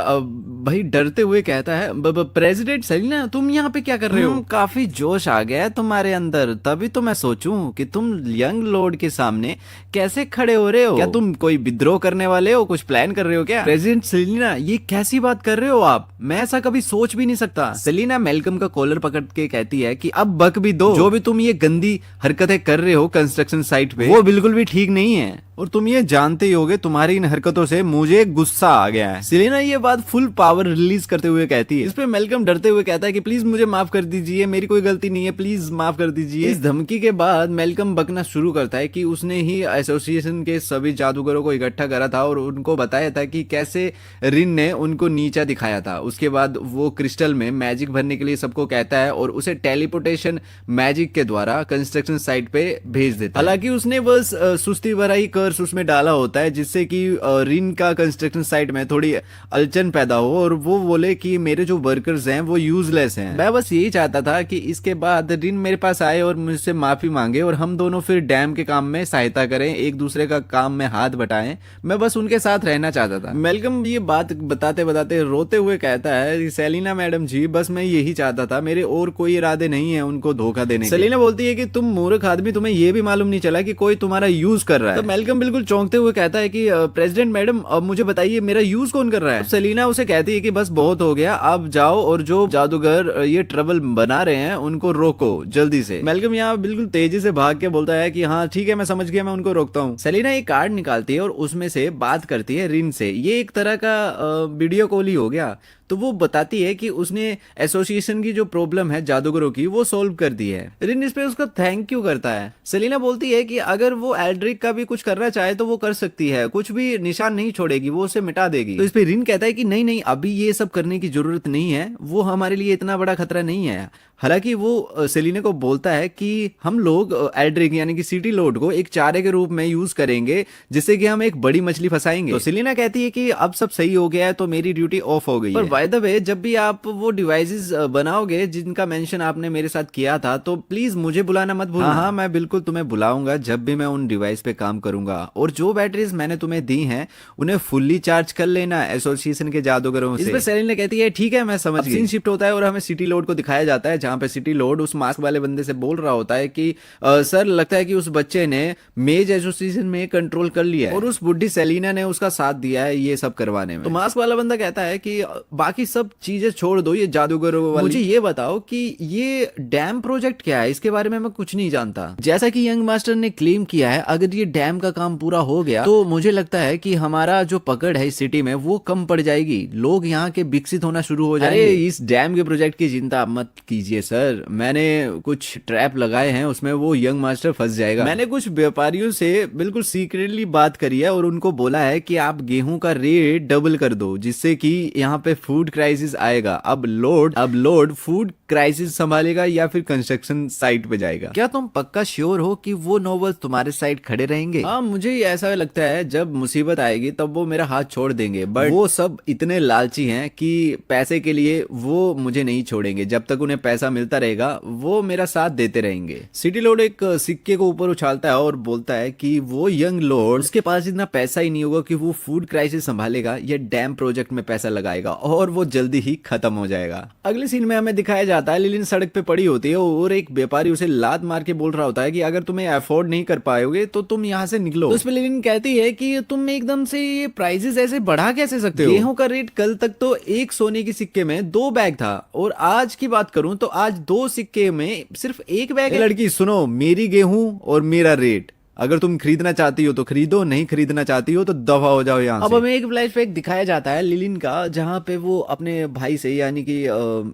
भाई डरते हुए कहता है प्रेसिडेंट सेलिना, तुम यहाँ पे क्या कर रहे हो? काफी जोश आ गया है तुम्हारे अंदर, तभी तो मैं सोचूं कि तुम यंग लॉर्ड के सामने कैसे खड़े हो रहे हो। क्या तुम कोई विद्रोह करने वाले हो, कुछ प्लान कर रहे हो क्या? प्रेसिडेंट सेलिना, ये कैसी बात कर रहे हो आप? मैं ऐसा कभी सोच भी नहीं सकता। सेलिना मेलकम का कॉलर पकड़ के कहती है कि अब बक भी दो, जो भी तुम ये गंदी हरकतें कर रहे हो कंस्ट्रक्शन साइट पे वो बिल्कुल भी ठीक नहीं है और तुम ये जानते ही होगे तुम्हारी इन हरकतों से मुझे गुस्सा आ गया है। सेलिना ये बात फुल पावर रिलीज करते हुए कहती है। इस पे मेलकम डरते हुए कहता है कि प्लीज मुझे माफ कर दीजिए, मेरी कोई गलती नहीं है, प्लीज माफ कर दीजिए। इस धमकी के बाद मेलकम बकना शुरू करता है कि उसने ही एसोसिएशन के सभी जादूगरों को इकट्ठा करा था और उनको बताया था कि कैसे रिन ने उनको नीचा दिखाया था। उसके बाद वो क्रिस्टल में मैजिक भरने के लिए सबको कहता है और उसे टेलीपोर्टेशन मैजिक के द्वारा कंस्ट्रक्शन साइट पे भेज देता है। हालांकि उसने बस सुस्ती भरा ही कर यूनिवर्स उसमें डाला होता है जिससे कि रिन का कंस्ट्रक्शन साइट में थोड़ी अलचन पैदा हो और वो बोले कि मेरे जो वर्कर्स हैं वो यूजलेस हैं। मैं बस यही चाहता था कि इसके बाद रिन मेरे पास आए और मुझसे माफी मांगे और हम दोनों फिर डैम के काम में सहायता करें, एक दूसरे का काम में हाथ बटाएं। मैं बस उनके साथ रहना चाहता था। मेलकम ये बात बताते बताते रोते हुए कहता है, सेलिना मैडम जी बस मैं यही चाहता था, मेरे और कोई इरादे नहीं है उनको धोखा देने के। सेलिना बोलती है कि तुम मूर्ख आदमी, तुम्हें ये भी मालूम नहीं चला कि कोई तुम्हारा यूज कर रहा है। तो मेलकम बिल्कुल चौंकते हुए कहता है कि प्रेसिडेंट मैडम अब मुझे बताइए मेरा यूज कौन कर रहा है। सेलिना उसे कहती है कि बस बहुत हो गया, आप जाओ और जो जादूगर ये ट्रबल बना रहे हैं उनको रोको जल्दी से। मेलकम यहाँ बिल्कुल तेजी से भाग के बोलता है कि हाँ ठीक है मैं समझ गया, मैं उनको रोकता हूँ। सेलिना एक कार्ड निकालती है और उसमें से बात करती है रिन से। ये एक तरह का वीडियो कॉल ही हो गया। तो वो बताती है कि उसने एसोसिएशन की जो प्रॉब्लम है जादूगरों की वो सॉल्व कर दी है। रिन इस पे उसका थैंक यू करता है। सेलिना बोलती है कि अगर वो एल्ड्रिक का भी कुछ करना चाहे तो वो कर सकती है, कुछ भी निशान नहीं छोड़ेगी, वो उसे मिटा देगी। तो इस पे रिन कहता है कि नहीं नहीं अभी ये सब करने की जरूरत नहीं है, वो हमारे लिए इतना बड़ा खतरा नहीं है। हालांकि वो सेलिना को बोलता है कि हम लोग एल्ड्रिक यानी कि सिटी लॉर्ड को एक चारे के रूप में यूज करेंगे जिससे कि हम एक बड़ी मछली फंसाएंगे। तो सेलिना कहती है कि अब सब सही हो गया है तो मेरी ड्यूटी ऑफ हो गई है। बाय द वे जब भी आप वो डिवाइसेस बनाओगे जिनका मेंशन आपने मेरे साथ किया था तो प्लीज मुझे बुलाना मत भूलना। हाँ मैं बिल्कुल तुम्हें बुलाऊंगा जब भी मैं उन डिवाइस पे काम करूंगा। और जो बैटरीज मैंने तुम्हें दी हैं उन्हें फुल्ली चार्ज कर लेना एसोसिएशन के जादूगरों से। इस पे सेलिना कहती है ठीक है मैं समझ गई। सीन शिफ्ट होता है और हमें सिटी लॉर्ड को दिखाया जाता है जहां पे सिटी लॉर्ड उस मास्क वाले बंदे से बोल रहा होता है कि सर लगता है कि उस बच्चे ने मेज एसोसिएशन में कंट्रोल कर लिया है और उस बुढ़ी सेलिना ने उसका साथ दिया है ये सब करवाने में। तो मास्क वाला बंदा कहता है कि बाकी सब चीजें छोड़ दो, ये जादूगरों वाली मुझे ये बताओ कि ये डैम प्रोजेक्ट क्या है, इसके बारे में मैं कुछ नहीं जानता। जैसा कि यंग मास्टर ने क्लेम किया है अगर ये डैम का काम पूरा हो गया तो मुझे लगता है कि हमारा जो पकड़ है इस सिटी में वो कम पड़ जाएगी, लोग यहाँ के विकसित होना शुरू हो जाएंगे। इस डैम के प्रोजेक्ट की चिंता मत कीजिए सर, मैंने कुछ ट्रैप लगाए हैं उसमें वो यंग मास्टर फंस जाएगा। मैंने कुछ व्यापारियों से बिल्कुल सीक्रेटली बात करी है और उनको बोला है कि आप गेहूं का रेट डबल कर दो जिससे कि यहाँ पे फूड क्राइसिस आएगा। अब लॉर्ड फूड क्राइसिस संभालेगा या फिर कंस्ट्रक्शन साइट पे जाएगा। क्या तुम पक्का श्योर हो कि वो नोबल्स तुम्हारे साइड खड़े रहेंगे? हाँ मुझे ऐसा लगता है जब मुसीबत आएगी तब वो मेरा हाथ छोड़ देंगे, बट वो सब इतने लालची हैं कि पैसे के लिए वो मुझे नहीं छोड़ेंगे। जब तक उन्हें पैसा मिलता रहेगा वो मेरा साथ देते रहेंगे। सिटी लॉर्ड एक सिक्के को ऊपर उछालता है और बोलता है कि वो यंग लॉर्ड उसके पास इतना पैसा ही नहीं होगा कि वो फूड क्राइसिस संभालेगा या डैम प्रोजेक्ट में पैसा लगाएगा और वो जल्दी ही खत्म हो जाएगा। अगले सीन में हमें दिखाया जाता है लिलिन सड़क पे पड़ी होती है और एक व्यापारी उसे लात मार के बोल रहा होता है कि अगर तुम्हें अफोर्ड नहीं कर पाओगे तो तुम यहाँ से निकलो। तो उसमें लिलिन कहती है कि तुम एकदम से ये प्राइसेस ऐसे बढ़ा कैसे सकते हो? गेहूं का रेट कल तक तो एक सोने के सिक्के में 2 बैग था और आज की बात करूं तो आज 2 सिक्के में सिर्फ 1 बैग है। लड़की सुनो, मेरी गेहूं और मेरा रेट, अगर तुम खरीदना चाहती हो तो खरीदो, नहीं खरीदना चाहती हो तो दफा हो जाओ यहाँ से। अब हमें एक फ्लैशबैक दिखाया जाता है लिलिन का जहाँ पे वो अपने भाई से यानी कि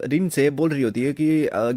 रिन से बोल रही होती है कि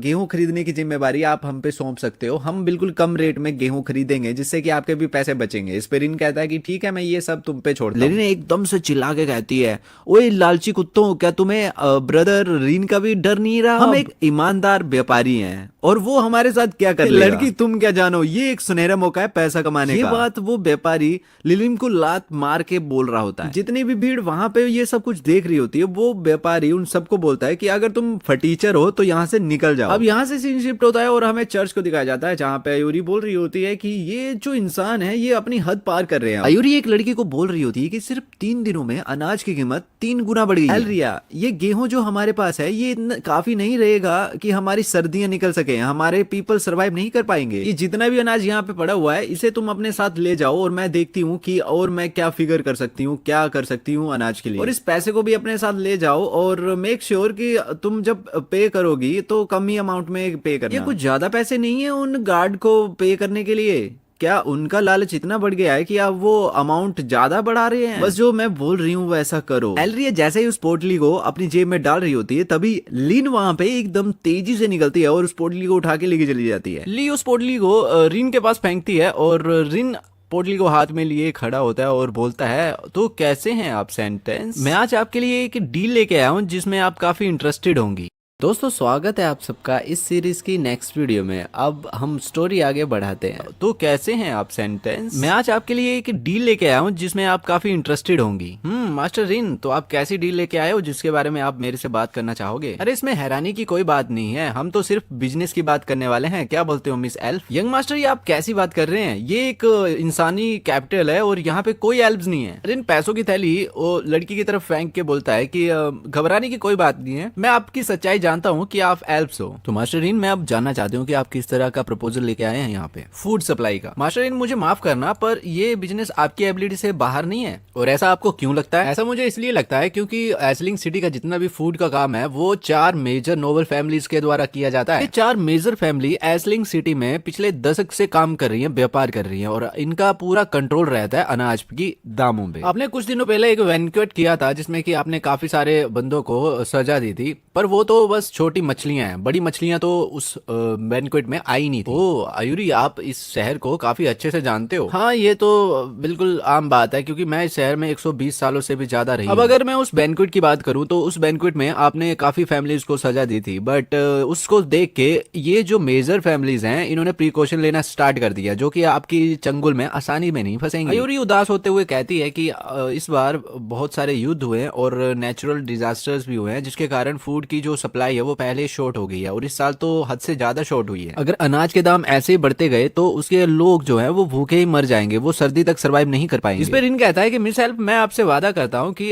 गेहूं खरीदने की जिम्मेवारी आप हम पे सौंप सकते हो, हम बिल्कुल कम रेट में गेहूं खरीदेंगे जिससे कि आपके भी पैसे बचेंगे। इस पे रिन कहता है कि ठीक है मैं ये सब तुम पे छोड़ता हूं। लिलिन एकदम से चिल्ला के कहती है, ओए लालची कुत्तों, क्या तुम्हें ब्रदर रिन का भी डर नहीं रहा? हम एक ईमानदार व्यापारी हैं और वो हमारे साथ क्या कर लेगा? लड़की तुम क्या जानो, ये एक सुनहरा मौका है पैसा कमाने का। ये बात वो व्यापारी लिलिन को लात मार के बोल रहा होता है। जितनी भी भीड़ वहां पे ये सब कुछ देख रही होती है वो व्यापारी उन सबको बोलता है कि अगर तुम फटीचर हो तो यहाँ से निकल जाओ। अब यहाँ से सीन शिफ्ट होता है और हमें चर्च को दिखाया जाता है जहाँ पे आयुरी बोल रही होती है कि ये जो इंसान है ये अपनी हद पार कर रहे हैं। आयुरी एक लड़की को बोल रही होती है कि सिर्फ 3 दिनों में अनाज की कीमत 3 गुना बढ़ गई। एलरिया, ये गेहूं जो हमारे पास है ये काफी नहीं रहेगा कि हमारी सर्दियां निकल सके, हमारे पीपल सर्वाइव नहीं कर पाएंगे। ये जितना भी अनाज यहाँ पे पड़ा हुआ है इसे तुम अपने साथ ले जाओ और मैं देखती हूँ कि और मैं क्या फिगर कर सकती हूँ, क्या कर सकती हूँ अनाज के लिए, और इस पैसे को भी अपने साथ ले जाओ और मेक श्योर कि तुम जब पे करोगी तो कम ही अमाउंट में पे करना। ये कुछ ज्यादा पैसे नहीं है उन गार्ड को पे करने के लिए। क्या उनका लालच इतना बढ़ गया है कि आप वो अमाउंट ज्यादा बढ़ा रहे हैं? बस जो मैं बोल रही हूँ वैसा करो। एलरिया जैसे ही उस पोटली को अपनी जेब में डाल रही होती है तभी लिन वहां पे एकदम तेजी से निकलती है और उस पोटली को उठा के लेके चली जाती है। ली उस पोटली को रिन के पास फेंकती है और रिन पोटली को हाथ में लिए खड़ा होता है और बोलता है, तो कैसे हैं आप सेंटेंस? मैं आज आपके लिए एक डील लेके आया हूँ जिसमें आप काफी इंटरेस्टेड होंगी। दोस्तों स्वागत है आप सबका इस सीरीज की नेक्स्ट वीडियो में। अब हम स्टोरी आगे बढ़ाते हैं। तो कैसे हैं आप सेंटेंस? मैं आज आपके लिए एक डील लेके आया हूँ जिसमें आप काफी इंटरेस्टेड होंगी। मास्टर रिन, तो आप कैसी डील लेके आए हो जिसके बारे में आप मेरे से बात करना चाहोगे? अरे इसमें हैरानी की कोई बात नहीं है, हम तो सिर्फ बिजनेस की बात करने वाले हैं। क्या बोलते हो मिस एल्फ? यंग मास्टर, ये आप कैसी बात कर रहे हैं? ये एक इंसानी कैपिटल है और यहाँ पे कोई एल्फ्स नहीं है। अरे इन पैसों की थैली वो लड़की की तरफ फेंक के बोलता है कि घबराने की कोई बात नहीं है, मैं आपकी सच्चाई जानता हूँ कि आप एल्फ्स हो। तो मास्टर इन, मैं अब जानना चाहती हूँ कि आप किस तरह का प्रपोजल लेके आए हैं यहाँ पे फूड सप्लाई का। मास्टर इन, मुझे माफ करना पर ये बिजनेस आपकी एबिलिटी से बाहर नहीं है। और ऐसा आपको क्यों लगता है? ऐसा मुझे इसलिए लगता है क्योंकि एसलिंग सिटी का जितना भी फूड का काम है वो 4 मेजर नोबल फैमिलीज के द्वारा किया जाता है। ये 4 मेजर फैमिली एसलिंग सिटी में पिछले दशक से काम कर रही है, व्यापार कर रही है और इनका पूरा कंट्रोल रहता है अनाज की दामों पे। आपने कुछ दिनों पहले एक बैंक्वेट किया था जिसमें कि आपने काफी सारे बंदों को सजा दी थी, पर वो तो बस छोटी मछलियां हैं, बड़ी मछलियां तो उस बैंक्वेट में आई नहीं थी। ओ आयुरी, आप इस शहर को काफी अच्छे से जानते हो। हाँ, ये तो बिल्कुल आम बात है क्योंकि मैं इस शहर में 120 सालों से भी ज्यादा रही। अब अगर मैं उस बैंक्वेट की बात करूं तो उस बैंक्वेट में आपने काफी फैमिलीज को सजा दी थी, बट उसको देख के ये जो मेजर फैमिलीज हैं इन्होंने प्रिकॉशन लेना स्टार्ट कर दिया, जो कि आपकी चंगुल में आसानी में नहीं फंसेंगे। आयुरी उदास होते हुए कहती है कि इस बार बहुत सारे युद्ध हुए और नेचुरल डिजास्टर्स भी हुए हैं जिसके कारण फूड की जो सप्लाई है वो पहले शॉर्ट हो गई है और इस साल तो हद से ज्यादा शॉर्ट हुई है। अगर अनाज के दाम ऐसे ही बढ़ते गए तो उसके लोग जो है वो भूखे ही मर जाएंगे, वो सर्दी तक सरवाइव नहीं कर पाएंगे। इस पर रिन कहता है कि मिस हेल्प, मैं आपसे वादा करता हूँ कि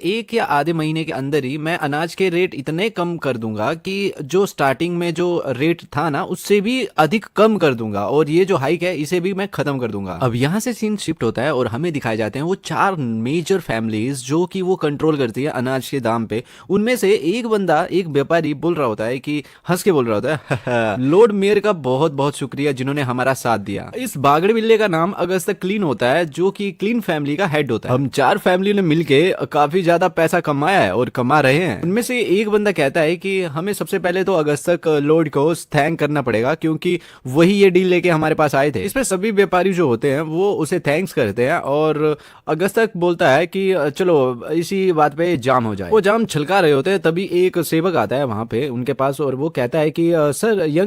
एक या आधे महीने के अंदर ही मैं अनाज के रेट इतने कम कर दूंगा कि जो स्टार्टिंग में जो रेट था ना उससे भी अधिक कम कर दूंगा और ये जो हाइक है इसे भी मैं खत्म कर दूंगा। अब यहाँ से सीन शिफ्ट होता है और हमें दिखाए जाते हैं वो 4 मेजर फैमिलीज जो कि वो कंट्रोल करती है अनाज के दाम पे। उनमें से एक बंदा, एक व्यापारी बोल रहा होता है कि हंस के बोल रहा होता है लॉर्ड मेयर का बहुत बहुत शुक्रिया जिन्होंने हमारा साथ दिया। इस बागड़ बिल्ले का नाम अगस्त क्लीन होता है जो कि क्लीन फैमिली का हेड होता है। हम 4 फैमिली ने मिलके काफी ज्यादा पैसा कमाया है और कमा रहे हैं। उनमें से एक बंदा कहता है कि हमें सबसे पहले तो अगस्तक लॉर्ड को थैंक करना पड़ेगा क्योंकि वही ये डील लेके हमारे पास आए थे। इसमें सभी व्यापारी जो होते हैं वो उसे थैंक्स करते हैं और अगस्तक बोलता है कि चलो इसी बात पे जाम हो जाए। वो जाम छलका रहे होते हैं तभी एक सेवक आता है वहां पे उनके पास और वो कहता है कि सर, यंग